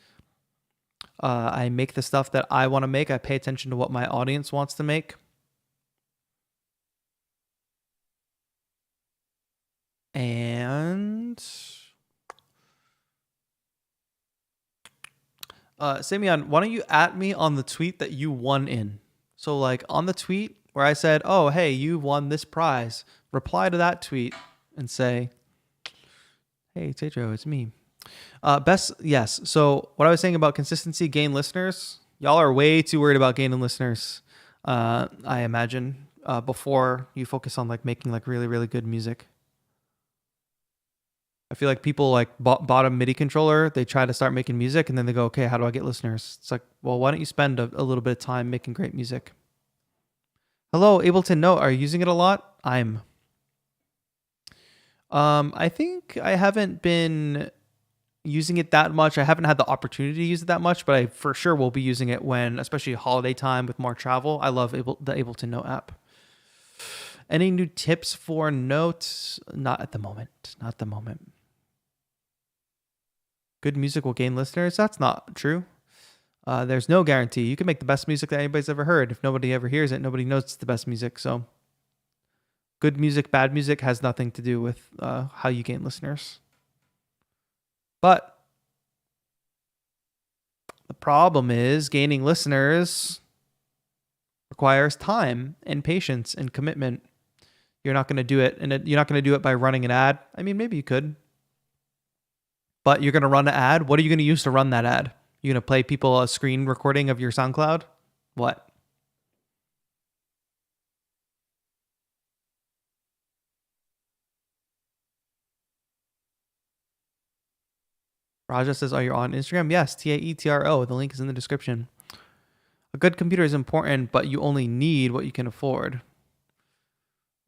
I make the stuff that I want to make. I pay attention to what my audience wants to make. And Simeon, why don't you at me on the tweet that you won in? So like on the tweet where I said, oh, hey, you won this prize, reply to that tweet and say, hey, TAETRO, it's me. Yes. So what I was saying about consistency, gain listeners, y'all are way too worried about gaining listeners, I imagine, before you focus on like making like really, really good music. I feel like people like bought a MIDI controller, they try to start making music, and then they go, okay, how do I get listeners? It's like, well, why don't you spend a little bit of time making great music? Hello, Ableton Note, are you using it a lot? I think I haven't been using it that much. I haven't had the opportunity to use it that much, but I for sure will be using it when, especially holiday time with more travel. I love the Ableton Note app. Any new tips for notes? Not at the moment. Not at the moment. Good music will gain listeners. That's not true. There's no guarantee. You can make the best music that anybody's ever heard. If nobody ever hears it, nobody knows it's the best music. So good music, bad music has nothing to do with how you gain listeners. But the problem is gaining listeners requires time and patience and commitment. You're not going to do it, and you're not going to do it by running an ad. I mean, maybe you could. But you're going to run an ad. What are you going to use to run that ad? You're going to play people a screen recording of your SoundCloud? What? Raja says, are you on Instagram? Yes, TAETRO. The link is in the description. A good computer is important, but you only need what you can afford.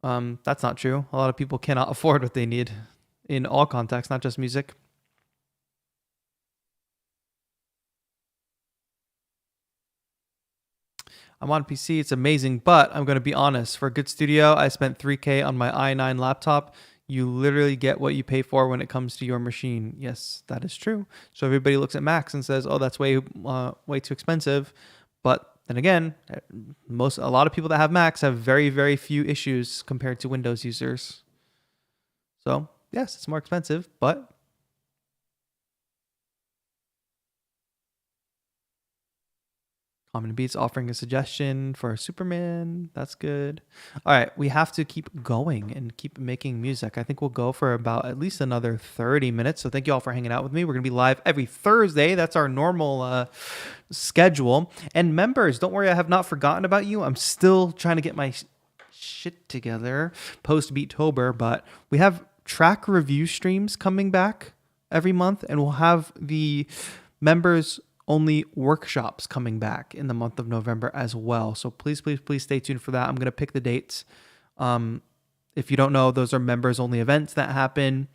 That's not true. A lot of people cannot afford what they need in all contexts, not just music. I'm on PC. It's amazing, but I'm going to be honest. For a good studio, I spent $3,000 on my i9 laptop. You literally get what you pay for when it comes to your machine. Yes, that is true. So everybody looks at Macs and says, oh, that's way too expensive. But then again, a lot of people that have Macs have very, very few issues compared to Windows users. So yes, it's more expensive, but Common Beats offering a suggestion for Superman. That's good. All right, we have to keep going and keep making music. I think we'll go for about at least another 30 minutes. So thank you all for hanging out with me. We're going to be live every Thursday. That's our normal schedule. And members, don't worry, I have not forgotten about you. I'm still trying to get my shit together post Beatober, but we have track review streams coming back every month, and we'll have the members only workshops coming back in the month of November as well. So please stay tuned for that. I'm going to pick the dates. If you don't know, those are members only events that happen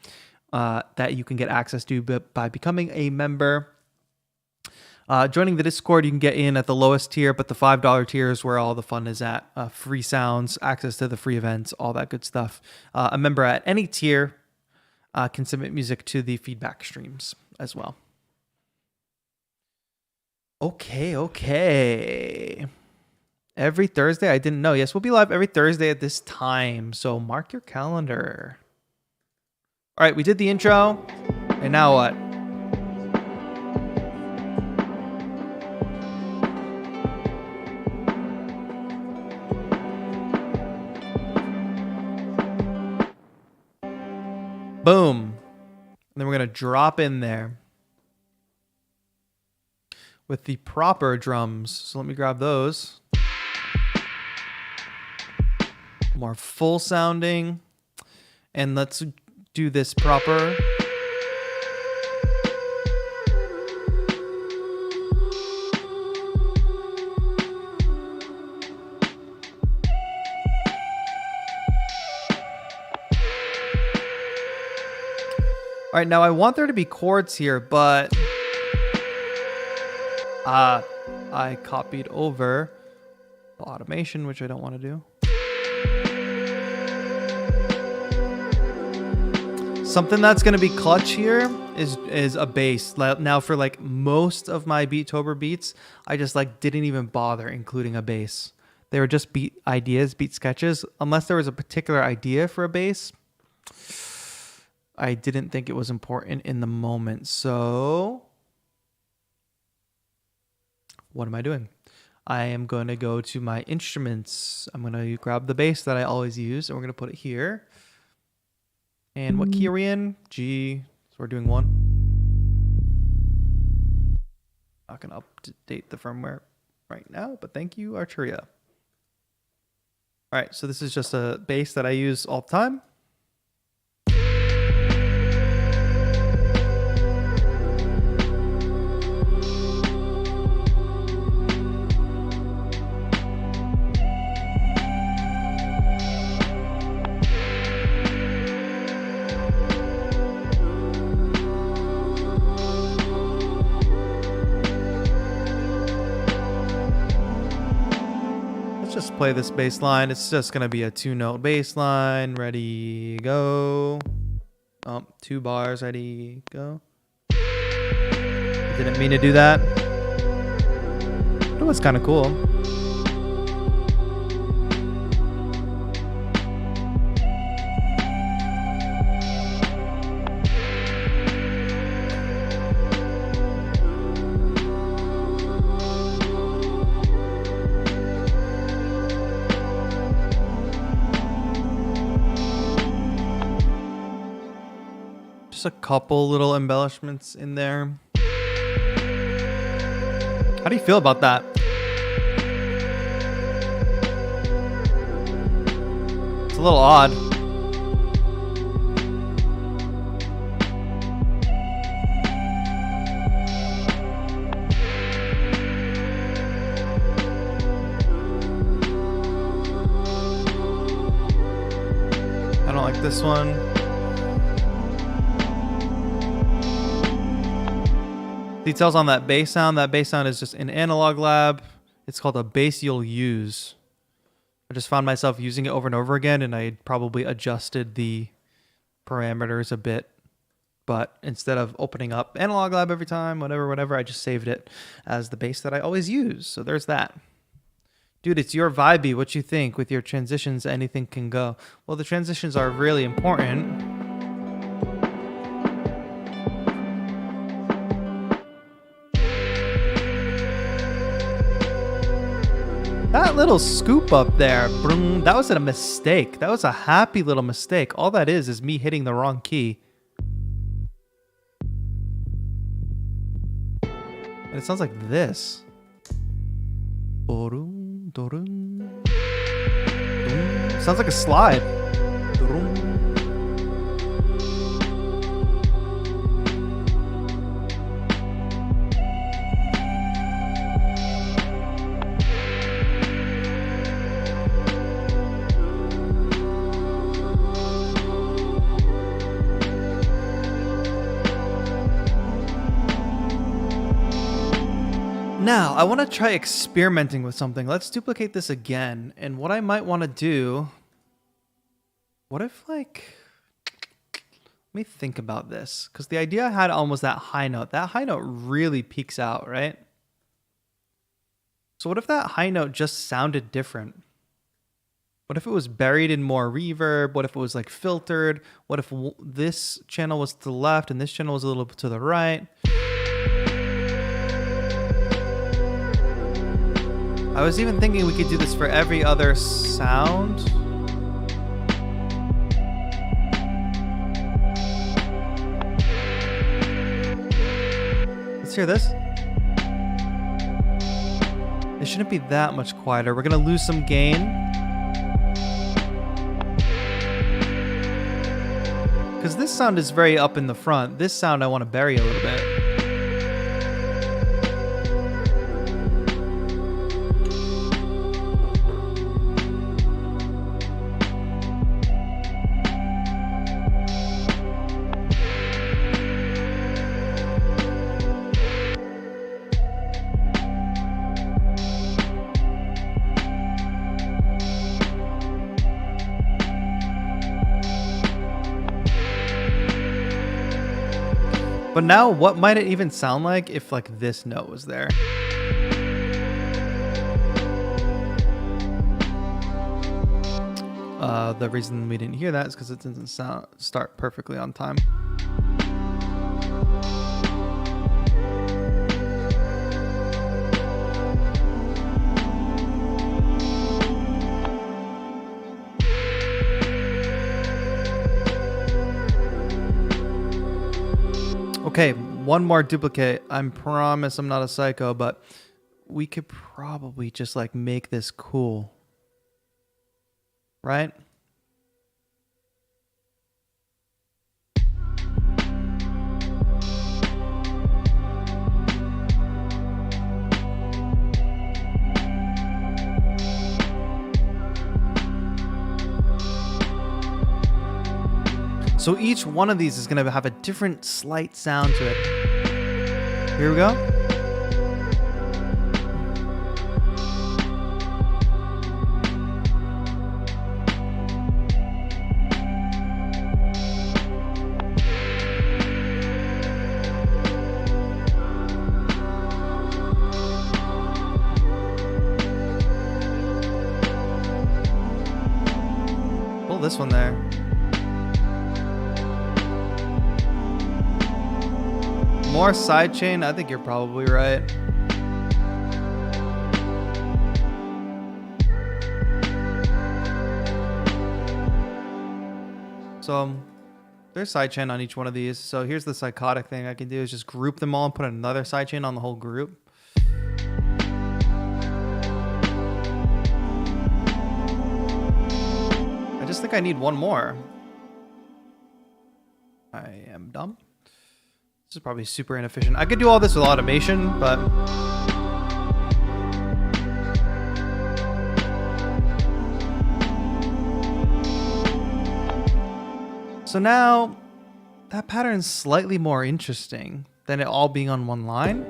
that you can get access to by becoming a member. Joining the Discord, you can get in at the lowest tier, but the $5 tier is where all the fun is at. Free sounds, access to the free events, all that good stuff. A member at any tier can submit music to the feedback streams as well. Okay. Every Thursday? I didn't know. Yes, we'll be live every Thursday at this time. So mark your calendar. All right, we did the intro. And now what? Boom. And then we're going to drop in there with the proper drums. So let me grab those. More full sounding. And let's do this proper. All right, now I want there to be chords here, but I copied over the automation, which I don't want to do. Something that's going to be clutch here is a bass. Now for like most of my Beatober beats, I just like didn't even bother including a bass. They were just beat ideas, beat sketches. Unless there was a particular idea for a bass, I didn't think it was important in the moment. So what am I doing? I am going to go to my instruments. I'm going to grab the bass that I always use, and we're going to put it here. And what key are we in? G. So we're doing 1. Not going to update the firmware right now, but thank you, Arturia. All right, so this is just a bass that I use all the time. Just play this bass line. It's just gonna be a 2-note bass line. Ready, go. 2 bars. Ready, go. Didn't mean to do that. It was kind of cool. A couple little embellishments in there. How do you feel about that? It's a little odd. I don't like this one. Details on that bass sound. That bass sound is just in Analog Lab. It's called a bass you'll use. I just found myself using it over and over again, and I probably adjusted the parameters a bit. But instead of opening up Analog Lab every time, whatever, I just saved it as the bass that I always use. So there's that. Dude, it's your vibey. What you think? With your transitions, anything can go. Well, the transitions are really important. that little scoop up there, boom, that was a mistake. That was a happy little mistake. All that is me hitting the wrong key. And it sounds like this. Sounds like a slide. Now, I want to try experimenting with something. Let's duplicate this again. And what I might want to do... What if, like... Let me think about this. Because the idea I had almost that high note. That high note really peaks out, right? So what if that high note just sounded different? What if it was buried in more reverb? What if it was, like, filtered? What if this channel was to the left and this channel was a little bit to the right? I was even thinking we could do this for every other sound. Let's hear this. It shouldn't be that much quieter. We're gonna lose some gain. Because this sound is very up in the front. This sound I want to bury a little bit. But now, what might it even sound like if, like, this note was there? The reason we didn't hear that is because it doesn't start perfectly on time. Okay, one more duplicate. I promise I'm not a psycho, but we could probably just, like, make this cool. Right? So each one of these is going to have a different slight sound to it. Here we go. Pull this one there. More sidechain? I think you're probably right. So there's sidechain on each one of these. So here's the psychotic thing I can do is just group them all and put another sidechain on the whole group. I just think I need one more. I am dumb. This is probably super inefficient. I could do all this with automation, but... So now, that pattern's slightly more interesting than it all being on one line.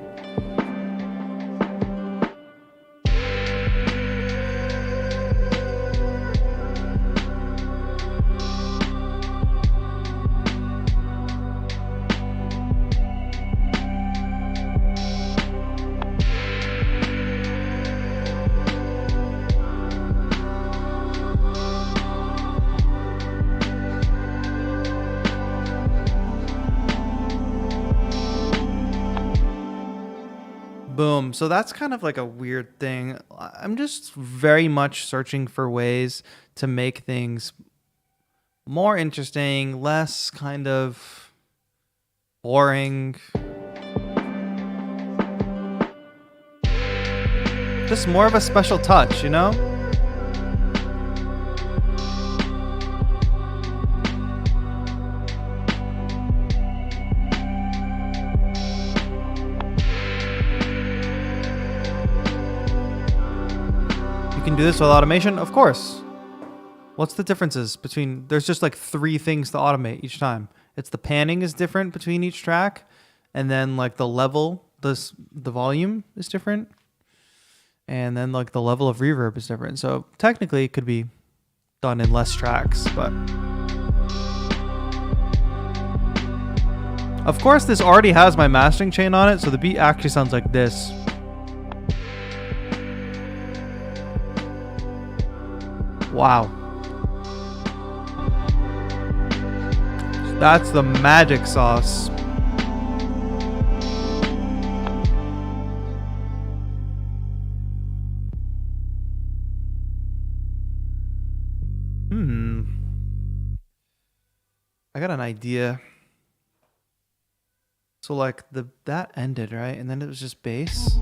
Boom. So that's kind of like a weird thing. I'm just very much searching for ways to make things more interesting, less kind of boring. Just more of a special touch, you know? You can do this with automation? Of course. What's the differences between... There's just like 3 things to automate each time. It's the panning is different between each track, and then like the level, the volume is different, and then like the level of reverb is different. So technically it could be done in less tracks, but... Of course, this already has my mastering chain on it, so the beat actually sounds like this. Wow. That's the magic sauce. I got an idea. So like that ended, right? And then it was just bass.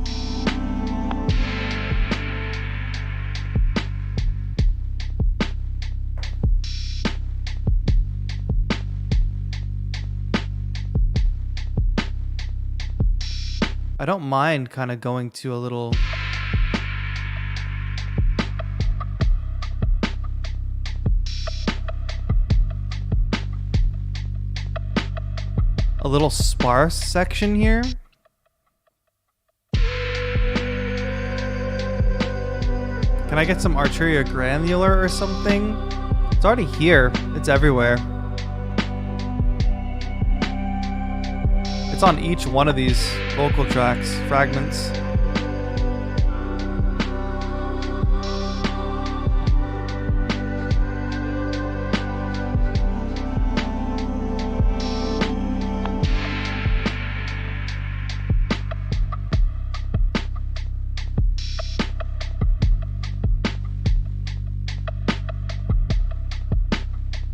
I don't mind kind of going to a little... a little sparse section here. Can I get some arteria granular or something? It's already here. It's everywhere. It's on each one of these vocal tracks, fragments.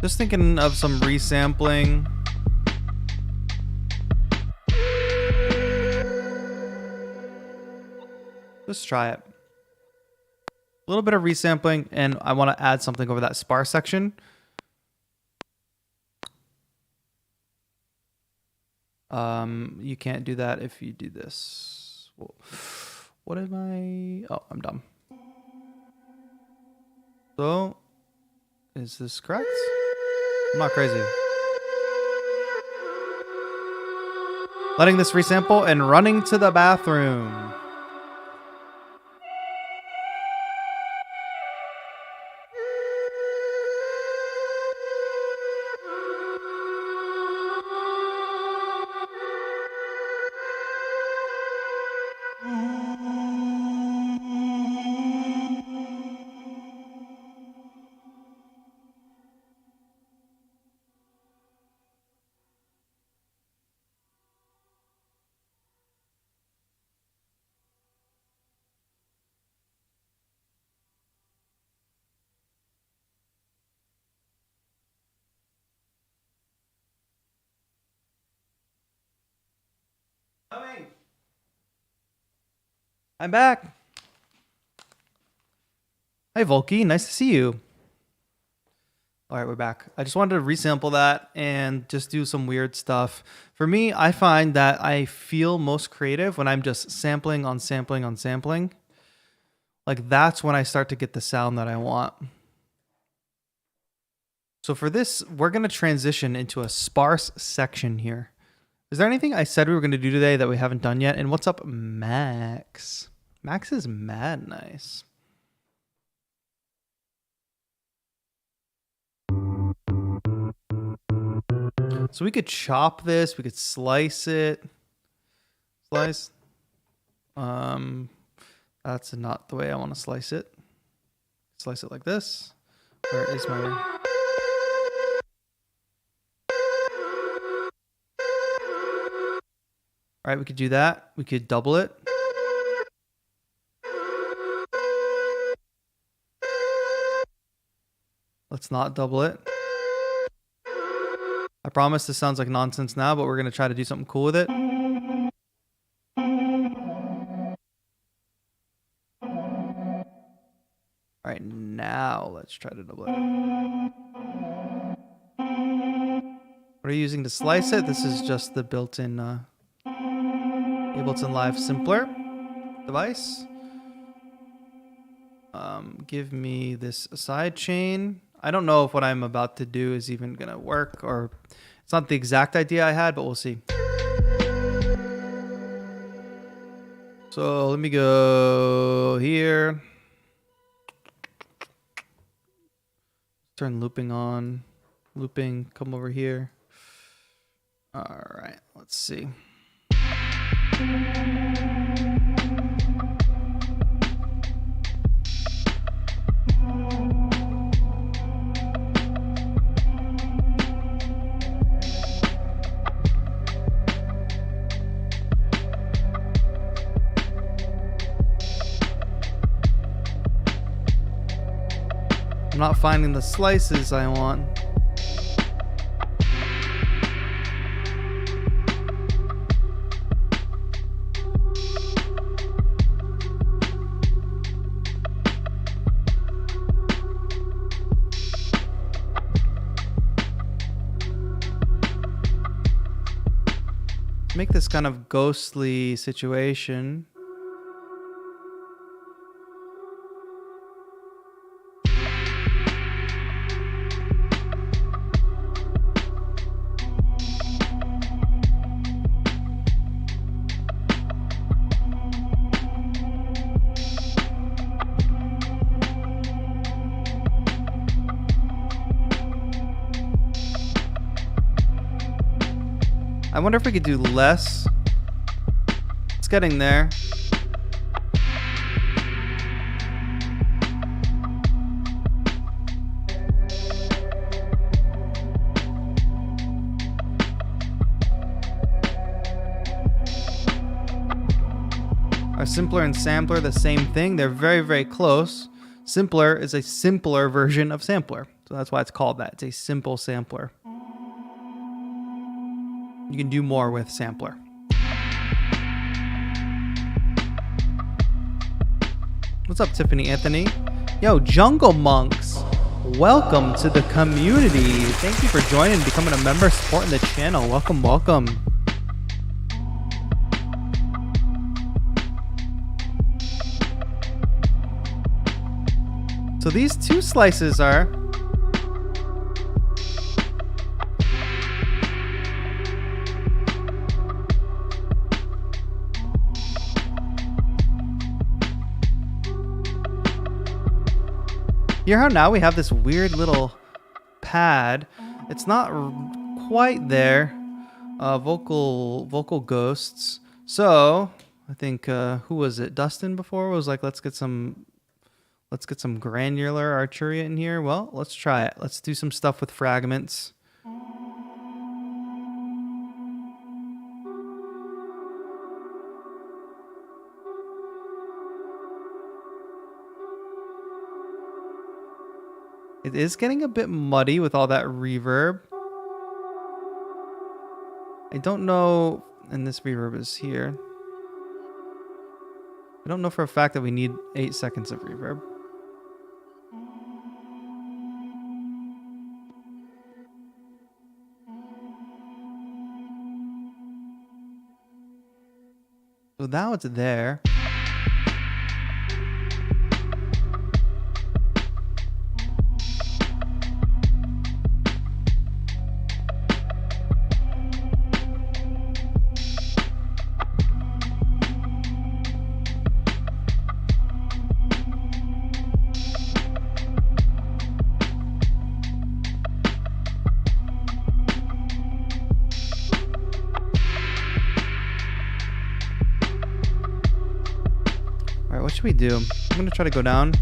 Just thinking of some resampling. Just try it. A little bit of resampling, and I want to add something over that sparse section. You can't do that if you do this. What am I? Oh, I'm dumb. So, is this correct? I'm not crazy. Letting this resample and running to the bathroom. I'm back. Hi, Volky. Nice to see you. All right, we're back. I just wanted to resample that and just do some weird stuff. For me, I find that I feel most creative when I'm just sampling on sampling on sampling. Like that's when I start to get the sound that I want. So for this, we're going to transition into a sparse section here. Is there anything I said we were going to do today that we haven't done yet? And what's up, Max? Max is mad nice. So we could chop this. We could slice it. Slice. That's not the way I want to slice it. Slice it like this. Where is my... All right, we could do that. We could double it. Let's not double it. I promise this sounds like nonsense now, but we're going to try to do something cool with it. All right, now let's try to double it. What are you using to slice it? This is just the built-in Ableton Live Simpler device. Give me this side chain. I don't know if what I'm about to do is even gonna work, or it's not the exact idea I had, but we'll see. So let me go here. Turn looping on. Looping, come over here. All right, let's see. I'm not finding the slices I want. Make this kind of ghostly situation. I wonder if we could do less. It's getting there. Are simpler and sampler the same thing? They're very, very close. Simpler is a simpler version of sampler. So that's why it's called that. It's a simple sampler. You can do more with sampler. What's up, Tiffany Anthony? Yo, Jungle Monks, welcome to the community. Thank you for joining and becoming a member, supporting the channel. Welcome, welcome. So these two slices are hear how now we have this weird little pad. It's not quite there. Vocal ghosts. So I think who was it? Dustin before was like, let's get some granular archery in here. Well, let's try it. Let's do some stuff with fragments. It is getting a bit muddy with all that reverb. I don't know, and this reverb is here. I don't know for a fact that we need 8 seconds of reverb. So now it's there. What should we do? I'm gonna try to go down.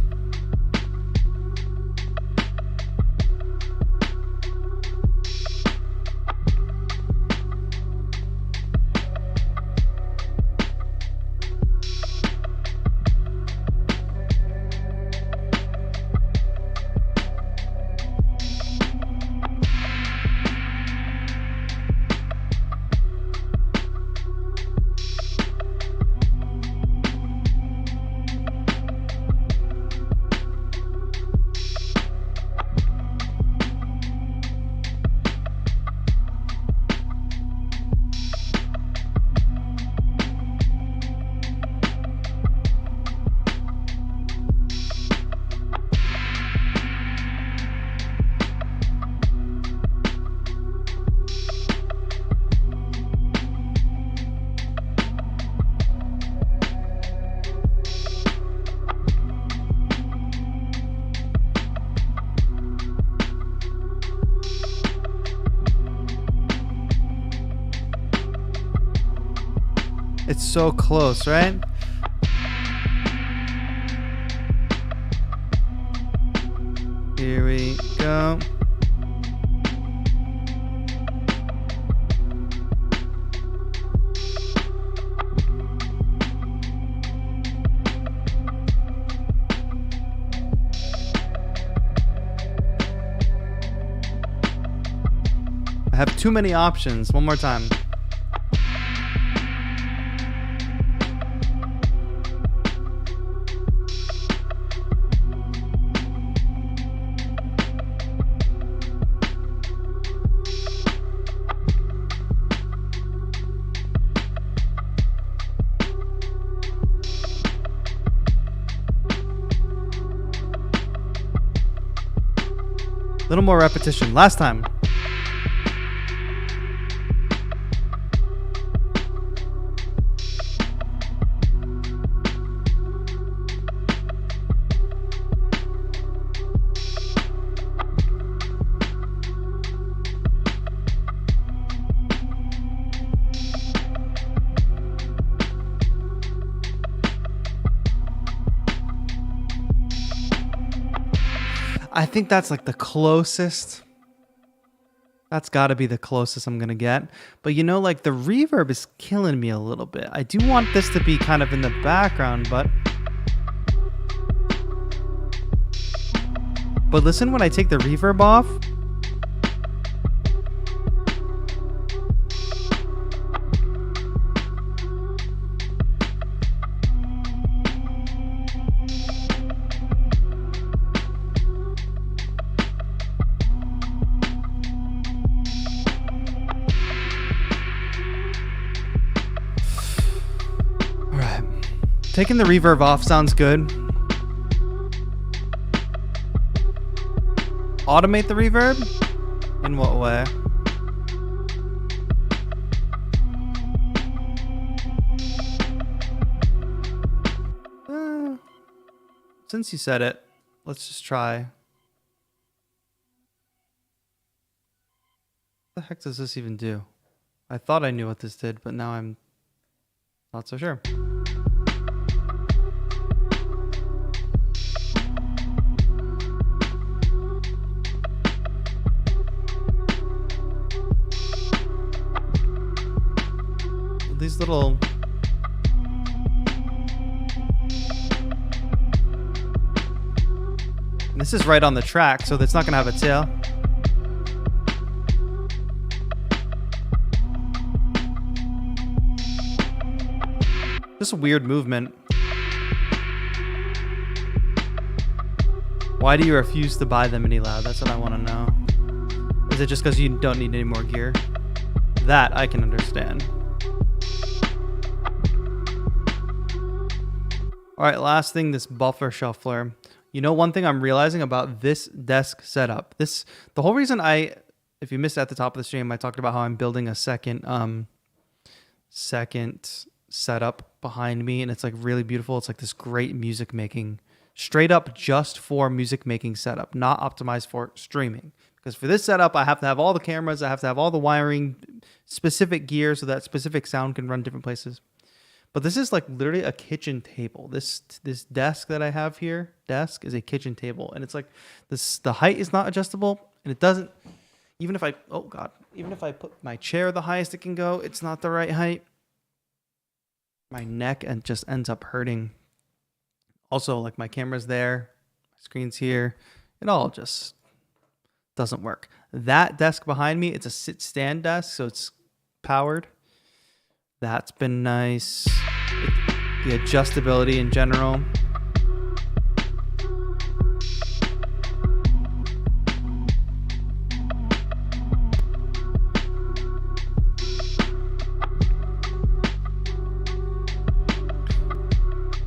It's so close, right? Here we go. I have too many options. One more time. A little more repetition. Last time. I think that's like the closest. That's got to be the closest I'm going to get. But you know, like the reverb is killing me a little bit. I do want this to be kind of in the background, but listen, when I take the reverb off, taking the reverb off sounds good. Automate the reverb? In what way? Since you said it, let's just try. What the heck does this even do? I thought I knew what this did, but now I'm not so sure. These little and this is right on the track, so it's not gonna have a tail. Just a weird movement. Why do you refuse to buy the mini loud? That's what I want to know. Is it just because you don't need any more gear? That I can understand. All right, last thing, this buffer shuffler. You know, one thing I'm realizing about this desk setup, the whole reason if you missed at the top of the stream, I talked about how I'm building a second setup behind me, and it's like really beautiful. It's like this great music making, straight up just for music making setup, not optimized for streaming. Because for this setup, I have to have all the cameras, I have to have all the wiring, specific gear so that specific sound can run different places. But this is like literally a kitchen table. This desk that I have here, is a kitchen table. And it's like the height is not adjustable, and it doesn't, even if I put my chair the highest it can go, it's not the right height. My neck and just ends up hurting. Also, like my camera's there, my screen's here. It all just doesn't work. That desk behind me, it's a sit-stand desk, so it's powered. That's been nice. The adjustability in general.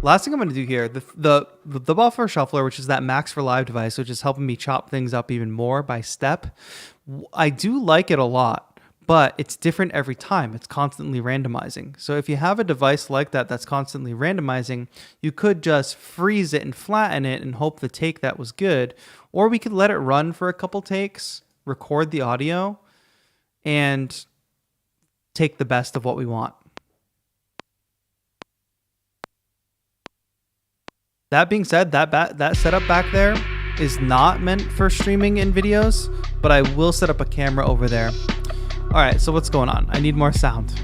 Last thing I'm going to do here, the buffer shuffler, which is that Max for Live device, which is helping me chop things up even more by step. I do like it a lot. But it's different every time. It's constantly randomizing. So if you have a device like that that's constantly randomizing, you could just freeze it and flatten it and hope the take that was good. Or we could let it run for a couple takes, record the audio, and take the best of what we want. That being said, that setup back there is not meant for streaming in videos, but I will set up a camera over there. All right, so what's going on? I need more sound.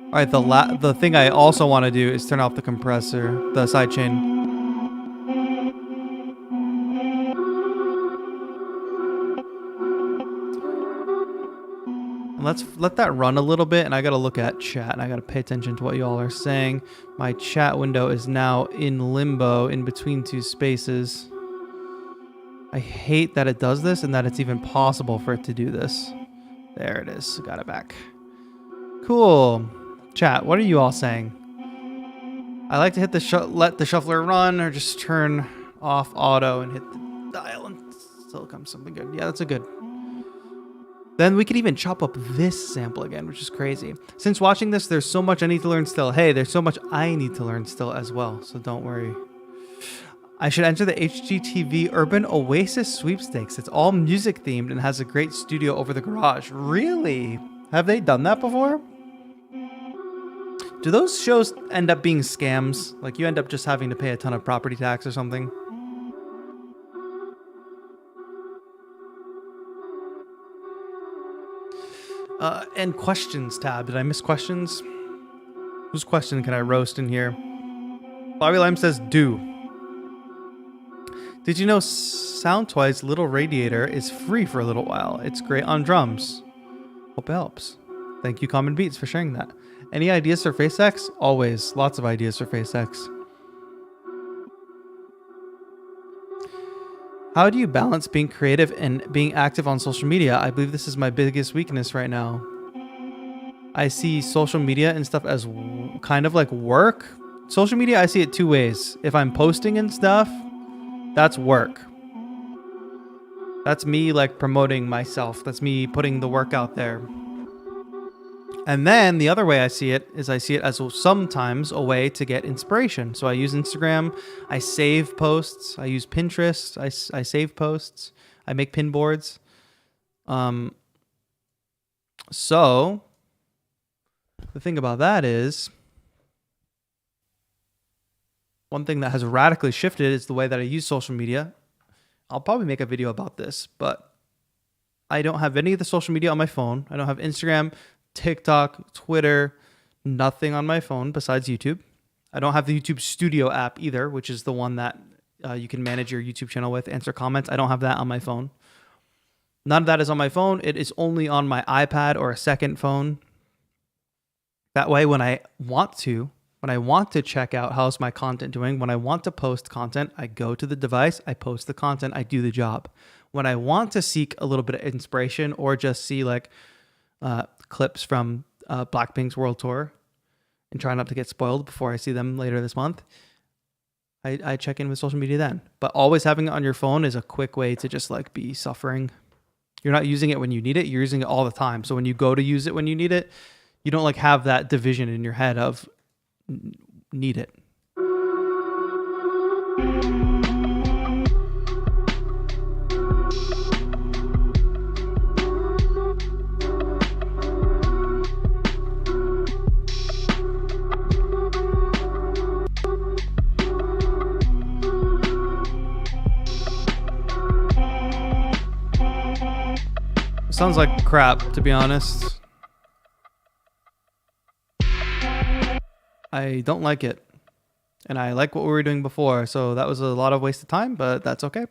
All right, the thing I also want to do is turn off the compressor, the sidechain. Let's let that run a little bit, and I gotta look at chat, and I gotta pay attention to what y'all are saying. My chat window is now in limbo, in between two spaces. I hate that it does this, and that it's even possible for it to do this. There it is. Got it back. Cool. Chat, what are you all saying? I like to hit let the shuffler run, or just turn off auto and hit the dial, and still comes something good. Yeah, that's a good. Then we could even chop up this sample again, which is crazy. Since watching this, there's so much I need to learn still. Hey, there's so much I need to learn still as well, so don't worry. I should enter the HGTV Urban Oasis sweepstakes. It's all music themed and has a great studio over the garage. Really? Have they done that before? Do those shows end up being scams? Like you end up just having to pay a ton of property tax or something? And questions tab. Did I miss questions? Whose question can I roast in here? Bobby Lime says, do. Did you know Soundtoy's little radiator is free for a little while? It's great on drums. Hope it helps. Thank you, Common Beats, for sharing that. Any ideas for FaceX? Always. Lots of ideas for FaceX. How do you balance being creative and being active on social media? I believe this is my biggest weakness right now. I see social media and stuff as kind of like work. Social media, I see it two ways. If I'm posting and stuff, that's work. That's me like promoting myself. That's me putting the work out there. And then the other way I see it is I see it as sometimes a way to get inspiration. So I use Instagram, I save posts, I use Pinterest, I save posts, I make pin boards. So the thing about that is, one thing that has radically shifted is the way that I use social media. I'll probably make a video about this, but I don't have any of the social media on my phone. I don't have Instagram, TikTok, Twitter, nothing on my phone besides YouTube. I don't have the YouTube Studio app either, which is the one that you can manage your YouTube channel with, answer comments. I don't have that on my phone. None of that is on my phone. It is only on my iPad or a second phone. That way, when I want to check out how's my content doing, when I want to post content, I go to the device, I post the content, I do the job. When I want to seek a little bit of inspiration or just see like clips from Blackpink's World Tour and try not to get spoiled before I see them later this month, I check in with social media then. But always having it on your phone is a quick way to just like be suffering. You're not using it when you need it, you're using it all the time. So when you go to use it when you need it, you don't like have that division in your head of need it. Sounds like crap, to be honest. I don't like it. And I like what we were doing before, so that was a lot of wasted time, but that's okay.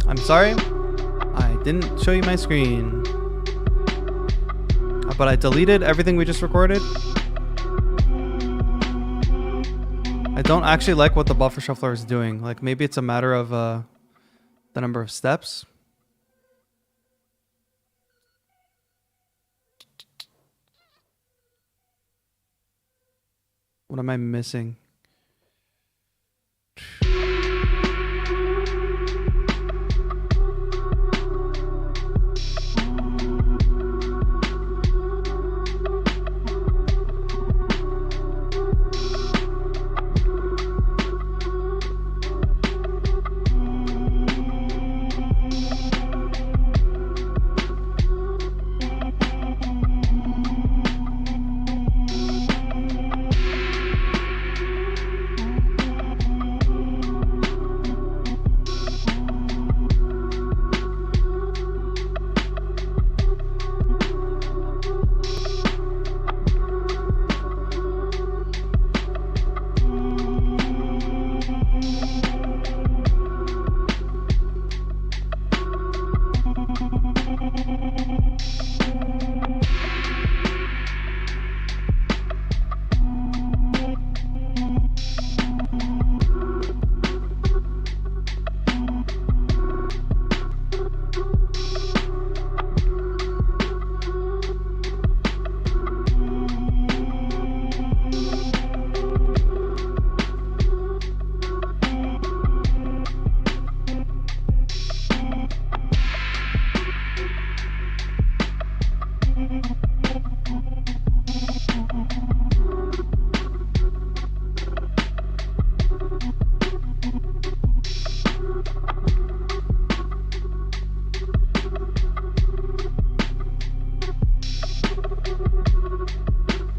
I'm sorry, I didn't show you my screen. But I deleted everything we just recorded. I don't actually like what the buffer shuffler is doing. Like maybe it's a matter of the number of steps. What am I missing?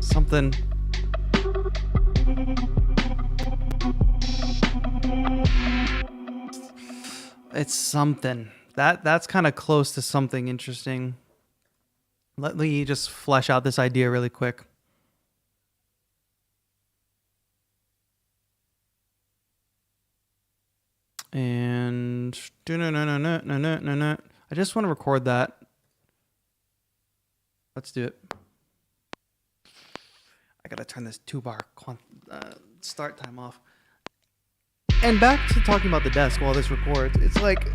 Something. It's something. That's kind of close to something interesting. Let me just flesh out this idea really quick. And I just want to record that. Let's do it. I gotta turn this 2-bar start time off. And back to talking about the desk while this records. It's like,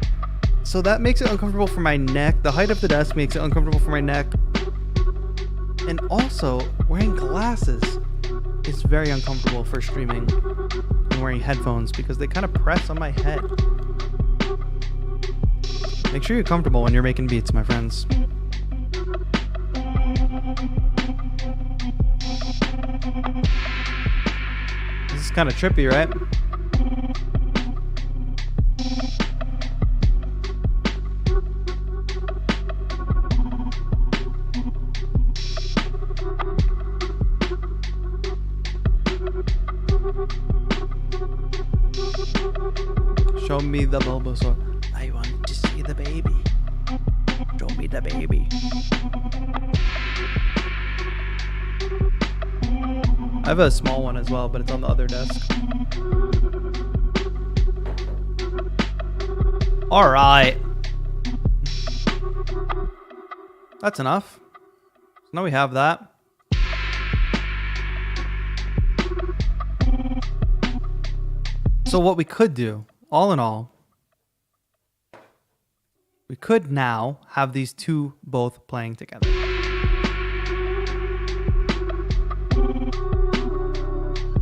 so that makes it uncomfortable for my neck. The height of the desk makes it uncomfortable for my neck. And also, wearing glasses is very uncomfortable for streaming and wearing headphones because they kind of press on my head. Make sure you're comfortable when you're making beats, my friends. This is kind of trippy, right? Show me the Bulbasaur. I want to see the baby. Show me the baby. I have a small one as well, but it's on the other desk. All right. That's enough. So now we have that. So what we could do, all in all, we could now have these two both playing together.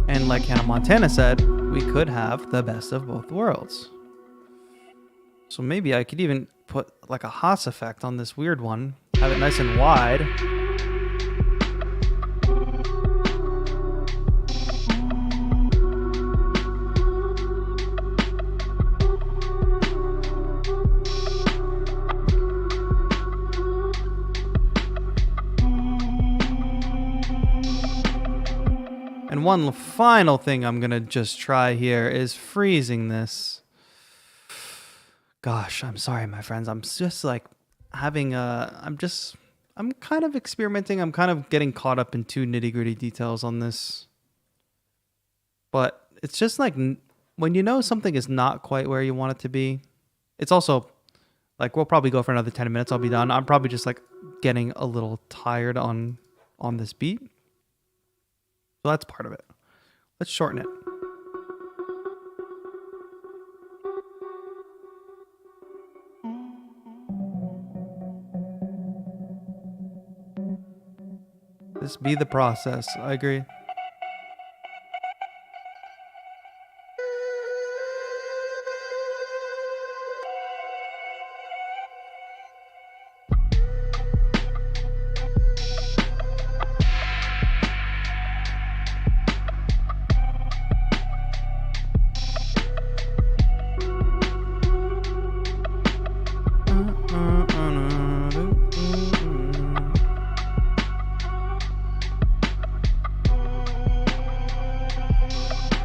And like Hannah Montana said, we could have the best of both worlds. So maybe I could even put like a Haas effect on this weird one, have it nice and wide. And one final thing I'm gonna just try here is freezing this. Gosh, I'm sorry, my friends. I'm just like having I'm kind of experimenting. I'm kind of getting caught up in too nitty-gritty details on this. But it's just like when you know something is not quite where you want it to be. It's also like we'll probably go for another 10 minutes. I'll be done. I'm probably just like getting a little tired on this beat. So that's part of it. Let's shorten it. This be the process. I agree.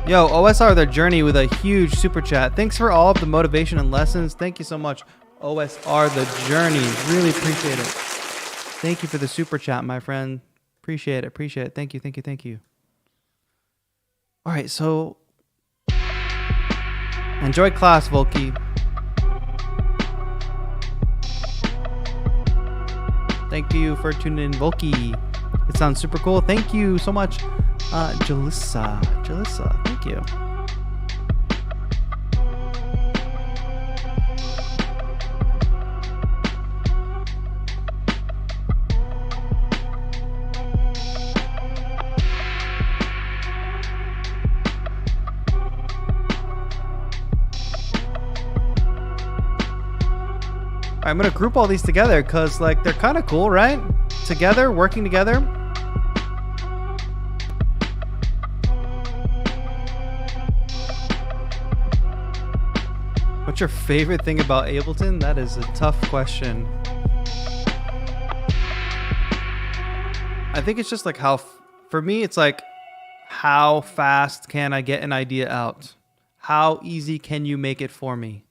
Yo, OSR The Journey with a huge super chat. Thanks for all of the motivation and lessons. Thank you so much, OSR The Journey. Really appreciate it. Thank you for the super chat, my friend. Appreciate it. Appreciate it. Thank you. Thank you. Thank you. All right, so enjoy class, Volky. Thank you for tuning in, Volky. It sounds super cool. Thank you so much. Jalissa, thank you. I'm gonna group all these together because like they're kind of cool, right? together, working together. What's your favorite thing about Ableton? That is a tough question. I think it's just like how, for me, it's like, how fast can I get an idea out? How easy can you make it for me?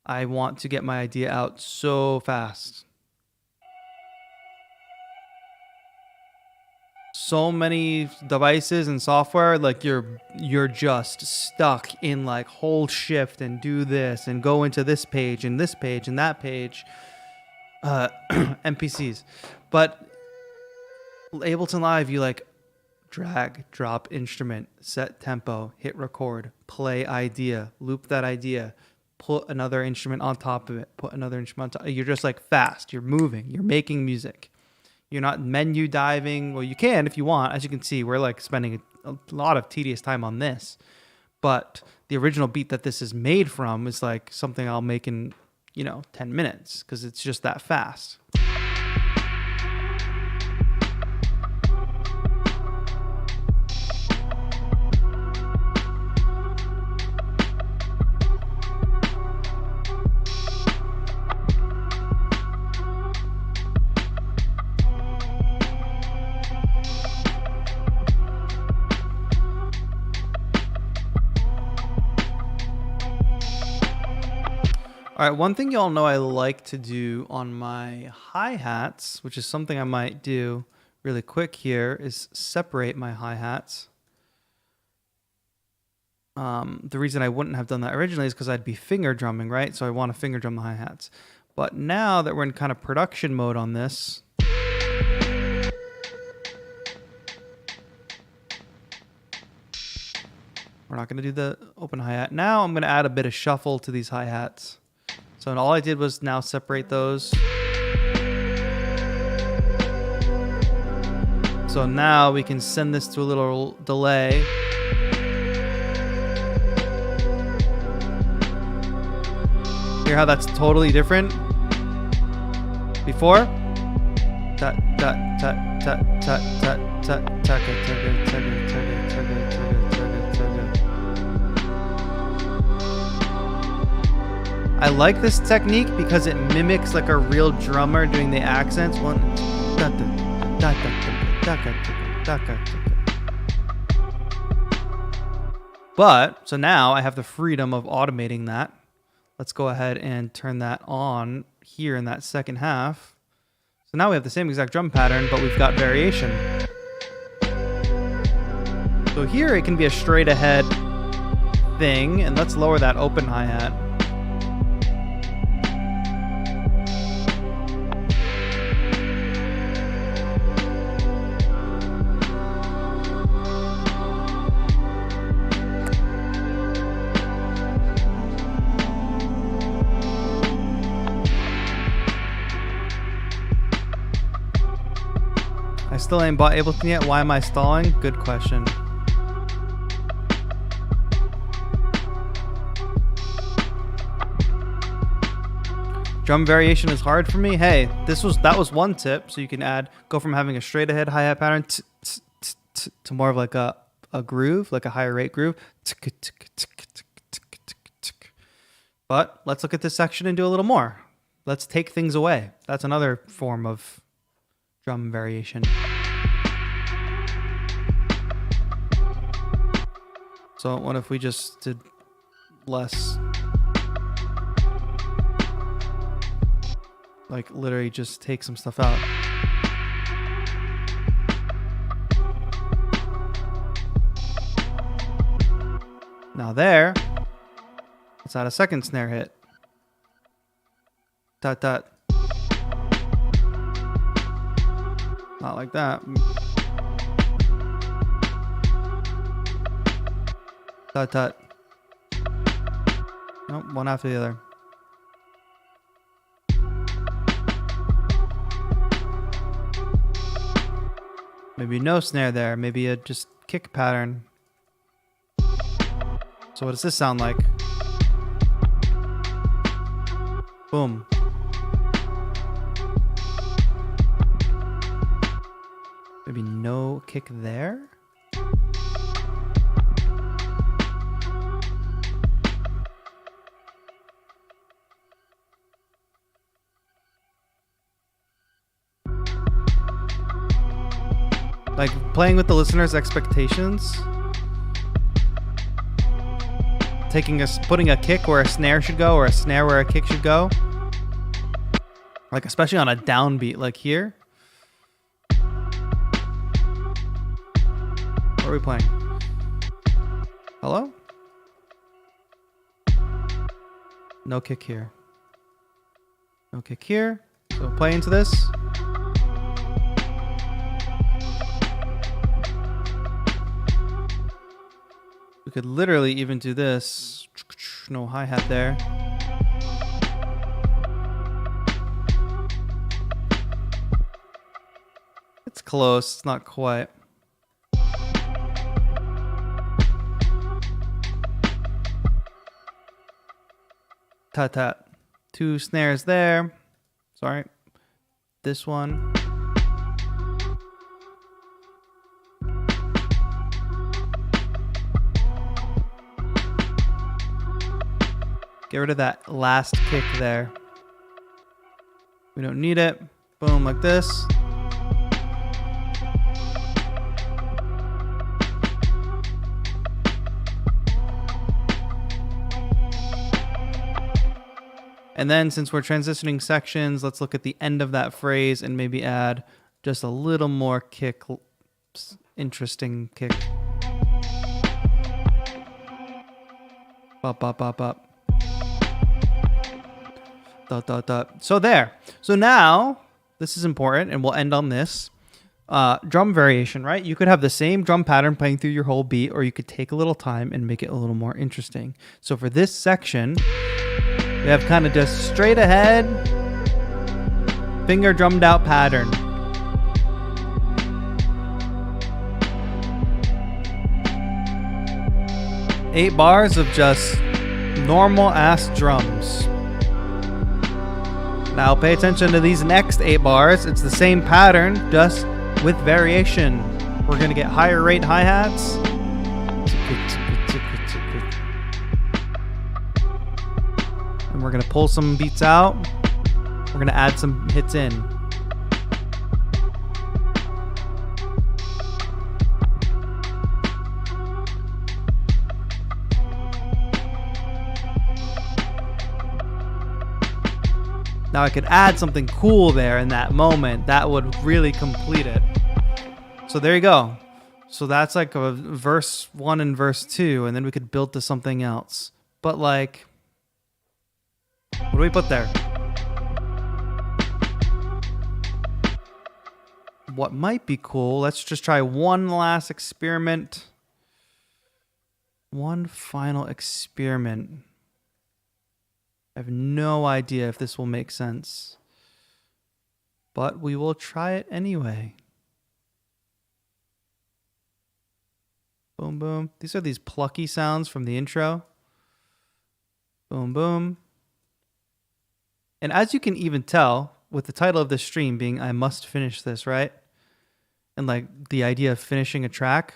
I want to get my idea out so fast. So many devices and software, like you're just stuck in like hold shift and do this and go into this page and this page and that page. NPCs. But Ableton Live, you like drag, drop instrument, set tempo, hit record, play idea, loop that idea, put another instrument on top of it, put another instrument on top. You're just like fast, you're moving, you're making music. You're not menu diving. Well, you can if you want. As you can see, we're like spending a lot of tedious time on this. But the original beat that this is made from is like something I'll make in, 10 minutes because it's just that fast. All right, one thing y'all know I like to do on my hi-hats, which is something I might do really quick here, is separate my hi-hats. The reason I wouldn't have done that originally is because I'd be finger drumming, right? So I want to finger drum the hi-hats. But now that we're in kind of production mode on this, we're not going to do the open hi-hat. Now I'm going to add a bit of shuffle to these hi-hats. So all I did was now separate those. So now we can send this to a little delay. Hear how that's totally different? Before? Tut, tut, tut, tut, tut, tut, tut, tugga, tugga, tugga, tugga, tugga, tugga, tugga, tugga. I like this technique because it mimics like a real drummer doing the accents. One, da, da, da, da, da, da, da, da, da. But, so now I have the freedom of automating that. Let's go ahead and turn that on here in that second half. So now we have the same exact drum pattern, but we've got variation. So here it can be a straight ahead thing, and let's lower that open hi-hat. I still ain't bought Ableton yet. Why am I stalling? Good question. Drum variation is hard for me. Hey, that was one tip. So you can go from having a straight ahead hi-hat pattern to more of like a groove, like a higher rate groove. But let's look at this section and do a little more. Let's take things away. That's another form of drum variation. So what if we just did less? Like literally just take some stuff out. Now there, let's add a second snare hit. Dot dot. Not like that. Tut tut. Nope, one after the other. Maybe no snare there. Maybe a just kick pattern. So what does this sound like? Maybe no kick there. Like playing with the listener's expectations. Putting a kick where a snare should go or a snare where a kick should go. Like especially on a downbeat like here. What are we playing? Hello? No kick here. No kick here. So play into this. We could literally even do this. No hi-hat there. It's close. It's not quite. Tat-tat. 2 snares there. Sorry. This one. Get rid of that last kick there. We don't need it. Boom, like this. And then since we're transitioning sections, let's look at the end of that phrase and maybe add just a little more kick. Interesting kick. Bop, bop, bop, bop. Dot, dot, dot. So there. So now, this is important, and we'll end on this. Drum variation, right? You could have the same drum pattern playing through your whole beat, or you could take a little time and make it a little more interesting. So for this section, we have kind of just straight ahead, finger drummed out pattern. Eight bars of just normal ass drums. Now pay attention to these next 8 bars. It's the same pattern, just with variation. We're gonna get higher rate hi-hats. And we're gonna pull some beats out. We're gonna add some hits in. Now I could add something cool there in that moment. That would really complete it. So there you go. So that's like a verse 1 and verse 2, and then we could build to something else. But like, what do we put there? What might be cool, let's just try one last experiment. One final experiment. I have no idea if this will make sense, but we will try it anyway. Boom, boom. These are these plucky sounds from the intro. Boom, boom. And as you can even tell, with the title of this stream being I Must Finish This, right? And like the idea of finishing a track,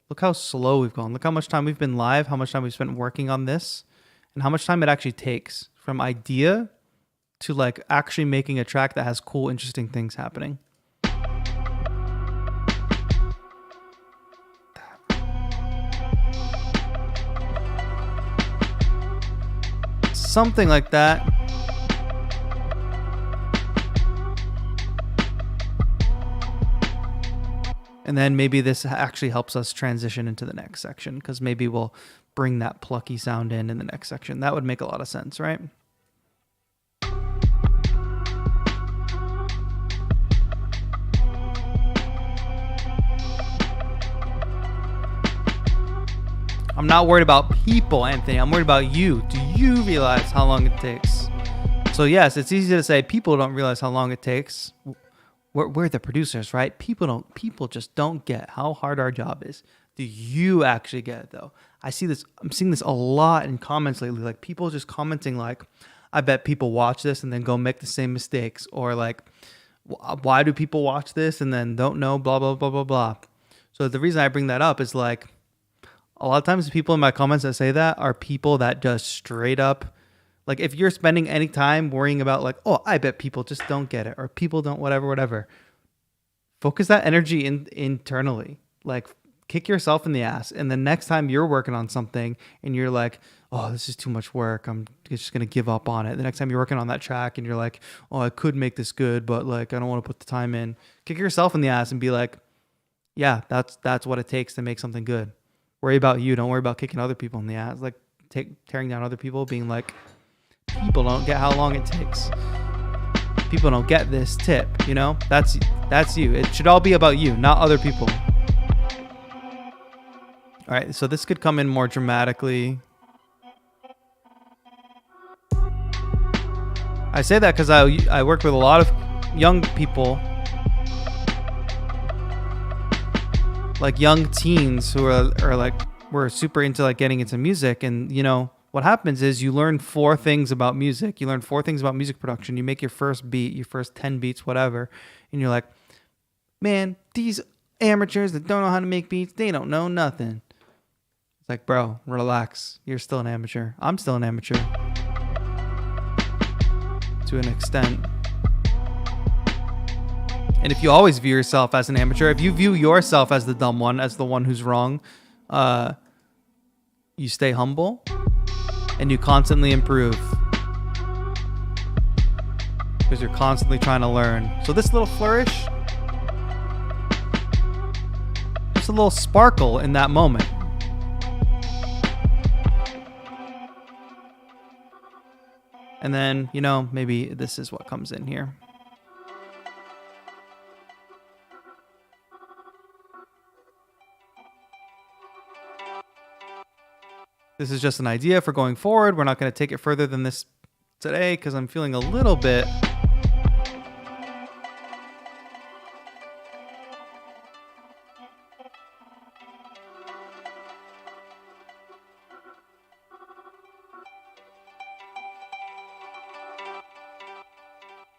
look how slow we've gone. Look how much time we've been live, how much time we've spent working on this, and how much time it actually takes from idea to like actually making a track that has cool, interesting things happening. Something like that. And then maybe this actually helps us transition into the next section, because maybe we'll bring that plucky sound in the next section. That would make a lot of sense, right? I'm not worried about people, Anthony. I'm worried about you. Do you realize how long it takes? So yes, it's easy to say people don't realize how long it takes. We're the producers, right? People just don't get how hard our job is. Do you actually get it though? I'm seeing this a lot in comments lately. Like people just commenting like, I bet people watch this and then go make the same mistakes. Or like, why do people watch this and then don't know, blah, blah, blah, blah, blah. So the reason I bring that up is like, a lot of times the people in my comments that say that are people that just straight up, like if you're spending any time worrying about like, oh, I bet people just don't get it or people don't whatever, focus that energy internally. Like kick yourself in the ass. And the next time you're working on something and you're like, oh, this is too much work, I'm just going to give up on it. The next time you're working on that track and you're like, oh, I could make this good, but like, I don't want to put the time in. Kick yourself in the ass and be like, yeah, that's what it takes to make something good. Worry about you. Don't worry about kicking other people in the ass. Like tearing down other people, being like, people don't get how long it takes. People don't get this tip, you know? That's you. It should all be about you, not other people. All right, so this could come in more dramatically. I say that because I work with a lot of young people, like young teens who are like, we're super into like getting into music. And you know, what happens is you learn 4 things about music. You learn 4 things about music production. You make your first beat, your first 10 beats, whatever. And you're like, man, these amateurs that don't know how to make beats, they don't know nothing. It's like, bro, relax. You're still an amateur. I'm still an amateur. To an extent. And if you always view yourself as an amateur, if you view yourself as the dumb one, as the one who's wrong, you stay humble and you constantly improve because you're constantly trying to learn. So this little flourish, just a little sparkle in that moment. And then, you know, maybe this is what comes in here. This is just an idea for going forward. We're not going to take it further than this today because I'm feeling a little bit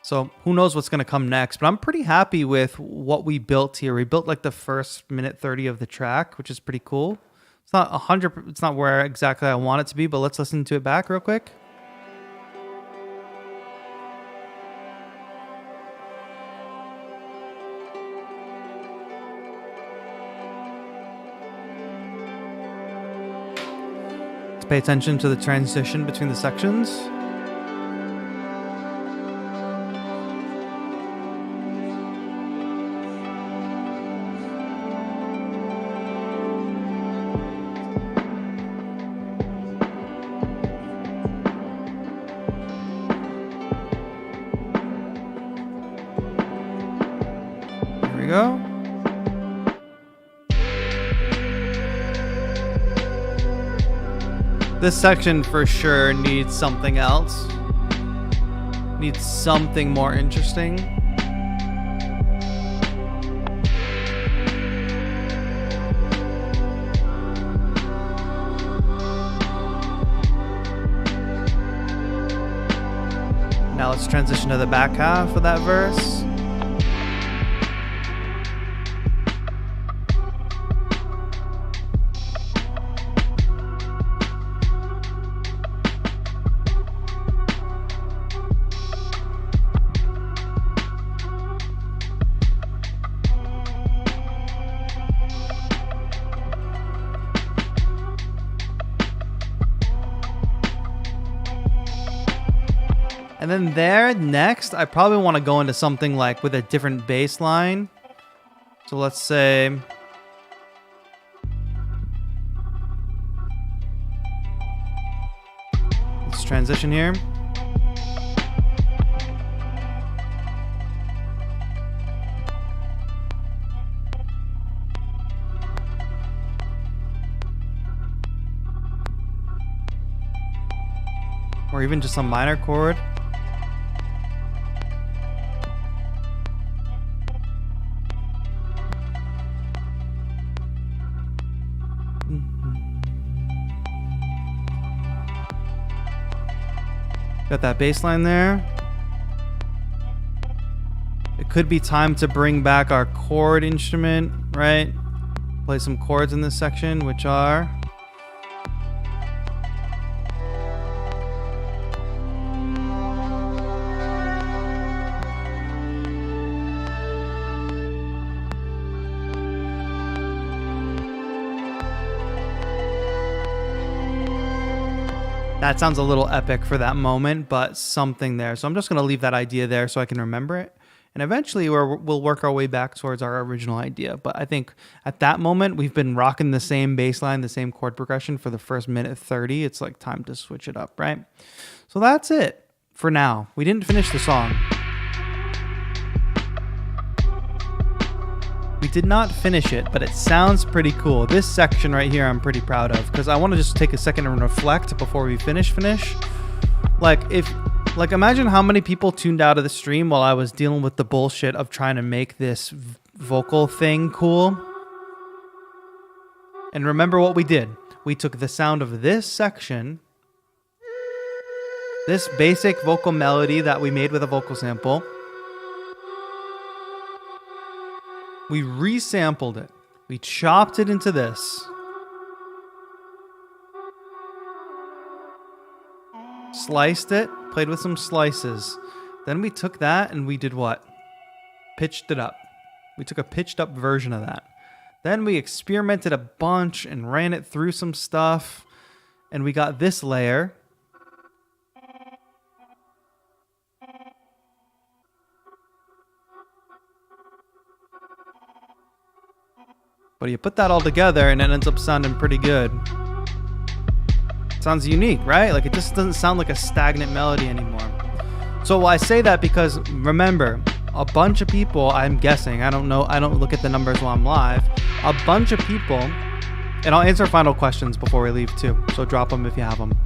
so who knows what's going to come next, but I'm pretty happy with what we built here. We built like the first minute 30 of the track, which is pretty cool. It's not 100, it's not where exactly I want it to be, but let's listen to it back real quick. Let's pay attention to the transition between the sections. Go. This section for sure needs something else. Needs something more interesting. Now let's transition to the back half of that verse. And then there, next, I probably want to go into something like with a different bass line. So let's say... let's transition here. Or even just a minor chord. Got that bass line there. could be time to bring back our chord instrument, right? Play some chords in this section, which are... That sounds a little epic for that moment, but something there. So I'm just going to leave that idea there so I can remember it. And eventually we'll work our way back towards our original idea. But I think at that moment, we've been rocking the same bass line, the same chord progression for the first minute 30. It's like time to switch it up, right? So that's it for now. We didn't finish the song. We did not finish it, but it sounds pretty cool. This section right here I'm pretty proud of because I want to just take a second and reflect before we finish. Like imagine how many people tuned out of the stream while I was dealing with the bullshit of trying to make this vocal thing cool. And remember what we did. We took the sound of this section, this basic vocal melody that we made with a vocal sample. We resampled it. We chopped it into this. Sliced it, played with some slices. Then we took that and we did what? Pitched it up. We took a pitched up version of that. Then we experimented a bunch and ran it through some stuff. And we got this layer. But you put that all together and it ends up sounding pretty good. Sounds unique, right? Like it just doesn't sound like a stagnant melody anymore. So I say that because remember, a bunch of people, I'm guessing, I don't know, I don't look at the numbers while I'm live. A bunch of people, and I'll answer final questions before we leave too. So drop them if you have them.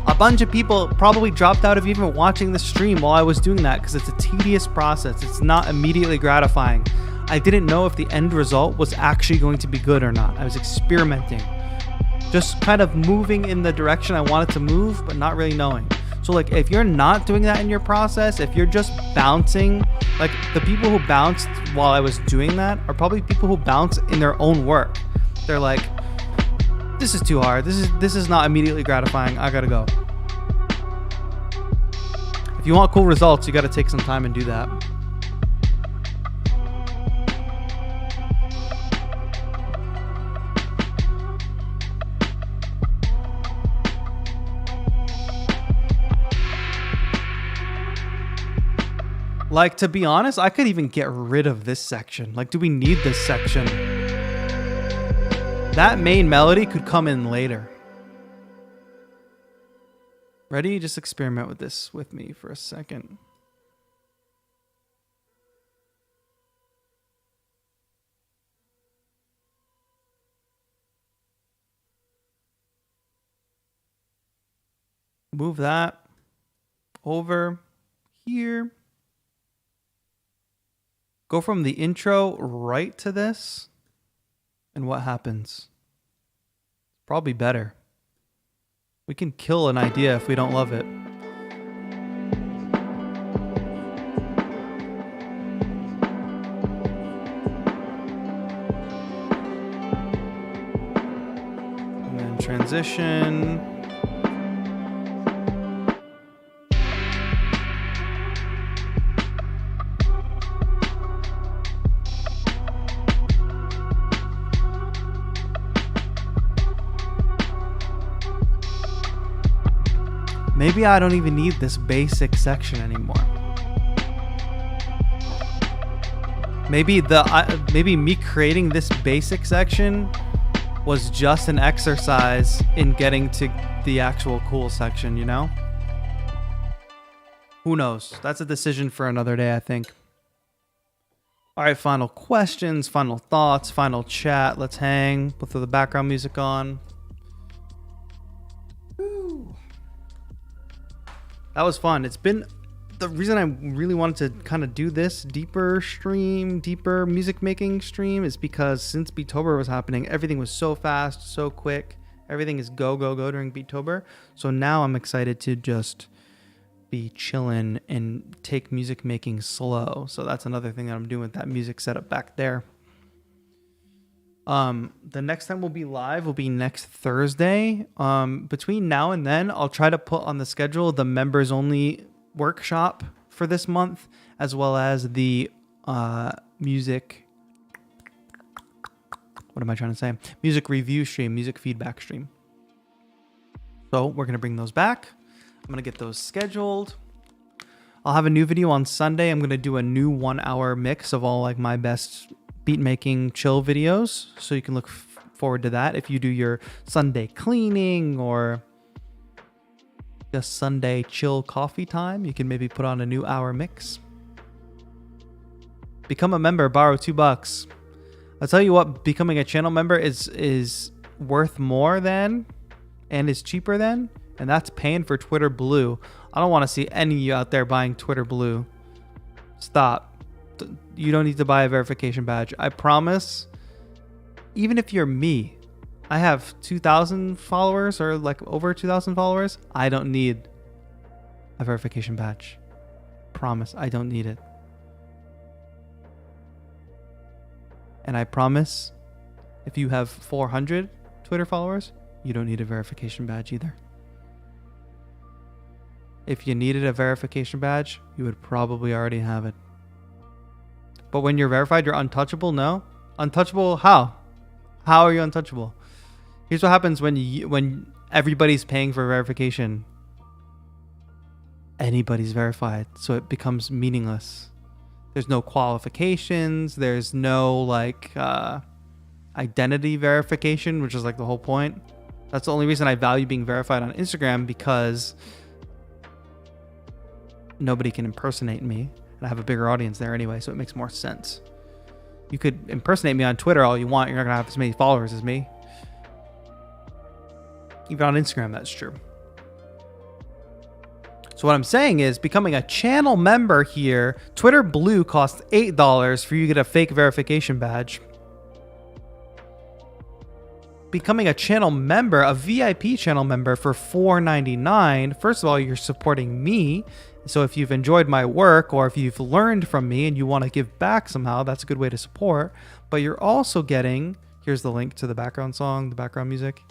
A bunch of people probably dropped out of even watching the stream while I was doing that because it's a tedious process. It's not immediately gratifying. I didn't know if the end result was actually going to be good or not. I was experimenting. Just kind of moving in the direction I wanted to move, but not really knowing. So like if you're not doing that in your process, if you're just bouncing, like the people who bounced while I was doing that are probably people who bounce in their own work. They're like, this is too hard. This is not immediately gratifying. I gotta go. If you want cool results, you gotta take some time and do that. Like, to be honest, I could even get rid of this section. Like, do we need this section? That main melody could come in later. Ready? Just experiment with this with me for a second. Move that over here. Go from the intro right to this, and what happens? Probably better. We can kill an idea if we don't love it. And then transition. Maybe I don't even need this basic section anymore. Maybe me creating this basic section was just an exercise in getting to the actual cool section, you know? Who knows? That's a decision for another day, I think. All right, final questions, final thoughts, final chat. Let's hang. We'll throw the background music on. That was fun. It's been the reason I really wanted to kind of do this deeper music making stream is because since Beatober was happening, everything was so fast, so quick. Everything is go, go, go during Beatober. So now I'm excited to just be chilling and take music making slow. So that's another thing that I'm doing with that music setup back there. The next time we'll be live will be next Thursday. Between now and then, I'll try to put on the schedule the members only workshop for this month, as well as the music. What am I trying to say? Music review stream, music feedback stream. So we're going to bring those back. I'm going to get those scheduled. I'll have a new video on Sunday. I'm going to do a new 1 hour mix of all like my best beat making chill videos. So you can look forward to that. If you do your Sunday cleaning or just Sunday chill coffee time, you can maybe put on a new hour mix. Become a member, borrow $2. I'll tell you what, becoming a channel member is worth more than and is cheaper than, and that's paying for Twitter Blue. I don't want to see any of you out there buying Twitter Blue. Stop. You don't need to buy a verification badge. I promise, even if you're me, I have 2,000 followers or like over 2,000 followers. I don't need a verification badge. Promise, I don't need it. And I promise, if you have 400 Twitter followers, you don't need a verification badge either. If you needed a verification badge, you would probably already have it. But when you're verified, you're untouchable? No? Untouchable how? How are you untouchable? Here's what happens when everybody's paying for verification. Anybody's verified, so it becomes meaningless. There's no qualifications. There's no like identity verification, which is like the whole point. That's the only reason I value being verified on Instagram, because nobody can impersonate me. And I have a bigger audience there anyway, so it makes more sense. You could impersonate me on Twitter all you want. You're not going to have as many followers as me. Even on Instagram, that's true. So what I'm saying is, becoming a channel member here, Twitter Blue costs $8 for you to get a fake verification badge. Becoming a channel member, a VIP channel member, for $4.99. First of all, you're supporting me. So if you've enjoyed my work, or if you've learned from me and you want to give back somehow, that's a good way to support. But you're also getting, here's the link to the background song, the background music.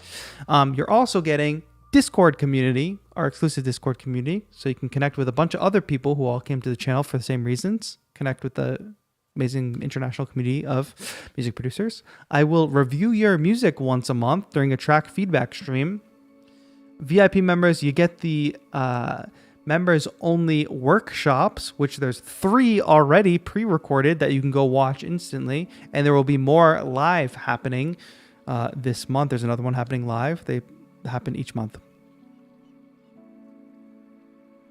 You're also getting Discord community, our exclusive Discord community. So you can connect with a bunch of other people who all came to the channel for the same reasons. Connect with the amazing international community of music producers. I will review your music once a month during a track feedback stream. VIP members, you get the members only workshops, which there's 3 already pre-recorded that you can go watch instantly, and there will be more live happening this month. There's another one happening live. They happen each month.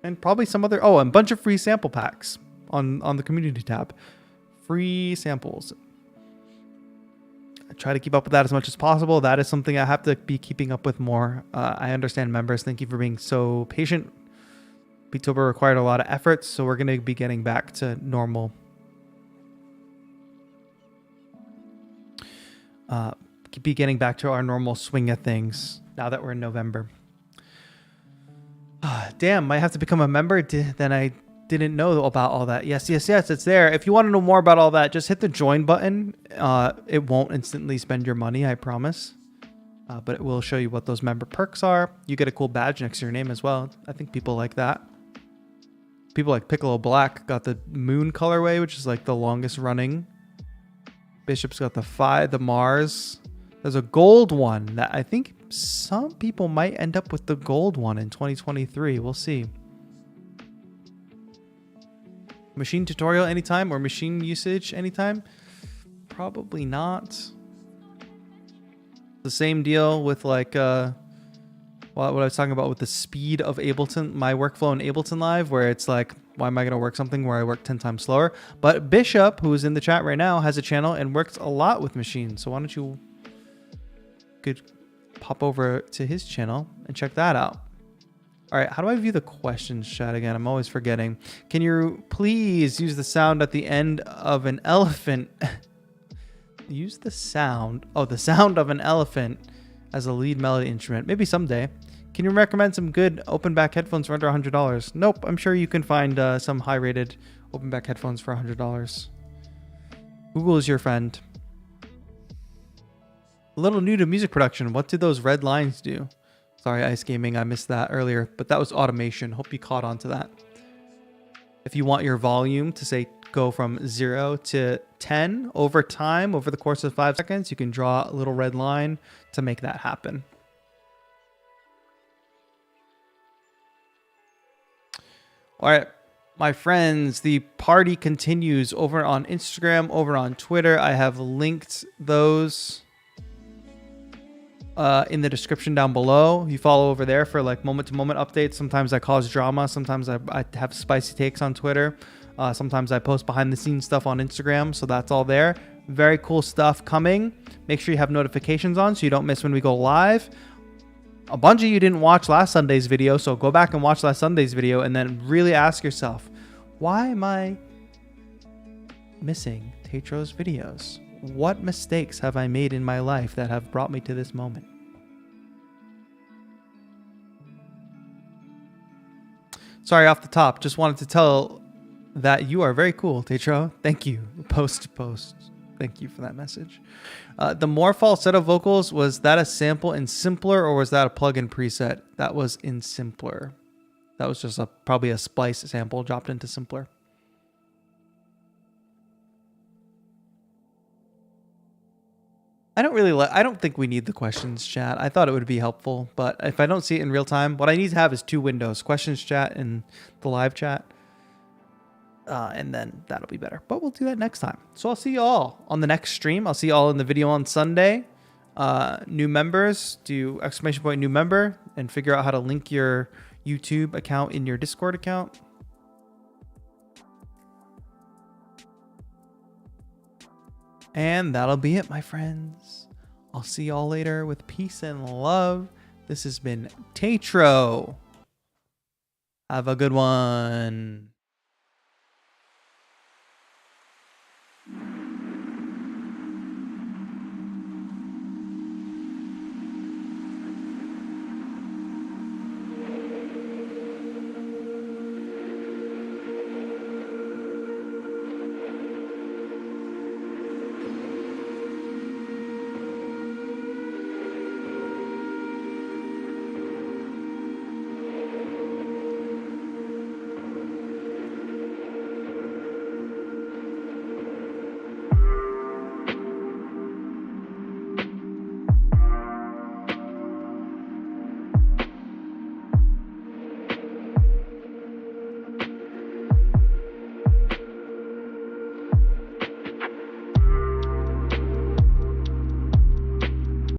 And probably some other, and a bunch of free sample packs on the community tab. Free samples. I try to keep up with that as much as possible. That is something I have to be keeping up with more. I understand, members. Thank you for being so patient. Beatober required a lot of effort, so we're going to be getting back to normal. Be getting back to our normal swing of things now that we're in November. Damn, might have to become a member. Then I didn't know about all that. Yes, it's there. If you want to know more about all that, just hit the join button. It won't instantly spend your money, I promise. But it will show you what those member perks are. You get a cool badge next to your name as well. I think people like that. People like Piccolo Black got the Moon colorway, which is like the longest running. Bishop's got the Mars. There's a gold one that I think some people might end up with the gold one in 2023. We'll see. Machine tutorial anytime, or machine usage anytime? Probably not. The same deal with like what I was talking about with the speed of Ableton, my workflow in Ableton Live, where it's like, why am I going to work something where I work 10 times slower? But Bishop, who is in the chat right now, has a channel and works a lot with machines. So why don't you could pop over to his channel and check that out. All right, how do I view the questions chat again? I'm always forgetting. Can you please use the sound at the end of an elephant? Use the sound. Oh, the sound of an elephant as a lead melody instrument. Maybe someday. Can you recommend some good open back headphones for under $100? Nope. I'm sure you can find some high rated open back headphones for $100. Google is your friend. A little new to music production. What did those red lines do? Sorry, Ice Gaming, I missed that earlier, but that was automation. Hope you caught on to that. If you want your volume to say go from 0 to 10 over time, over the course of 5 seconds, you can draw a little red line to make that happen. All right, my friends, the party continues over on Instagram, over on Twitter. I have linked those in the description down below. You follow over there for like moment-to-moment updates. Sometimes I cause drama. Sometimes I have spicy takes on Twitter. Sometimes I post behind-the-scenes stuff on Instagram. So that's all there. Very cool stuff coming. Make sure you have notifications on so you don't miss when we go live. A bunch of you didn't watch last Sunday's video, so go back and watch last Sunday's video and then really ask yourself, why am I missing TAETRO's videos? What mistakes have I made in my life that have brought me to this moment? Sorry, off the top, just wanted to tell that you are very cool, TAETRO. Thank you. Post. Thank you for that message. The more falsetto vocals, was that a sample in Simpler or was that a plugin preset? That was in Simpler. That was just probably a splice sample dropped into Simpler. I don't think we need the questions chat. I thought it would be helpful, but if I don't see it in real time, what I need to have is 2 windows, questions chat and the live chat. And then that'll be better. But we'll do that next time. So I'll see you all on the next stream. I'll see you all in the video on Sunday. New members, do !new member and figure out how to link your YouTube account in your Discord account. And that'll be it, my friends. I'll see y'all later with peace and love. This has been TAETRO. Have a good one.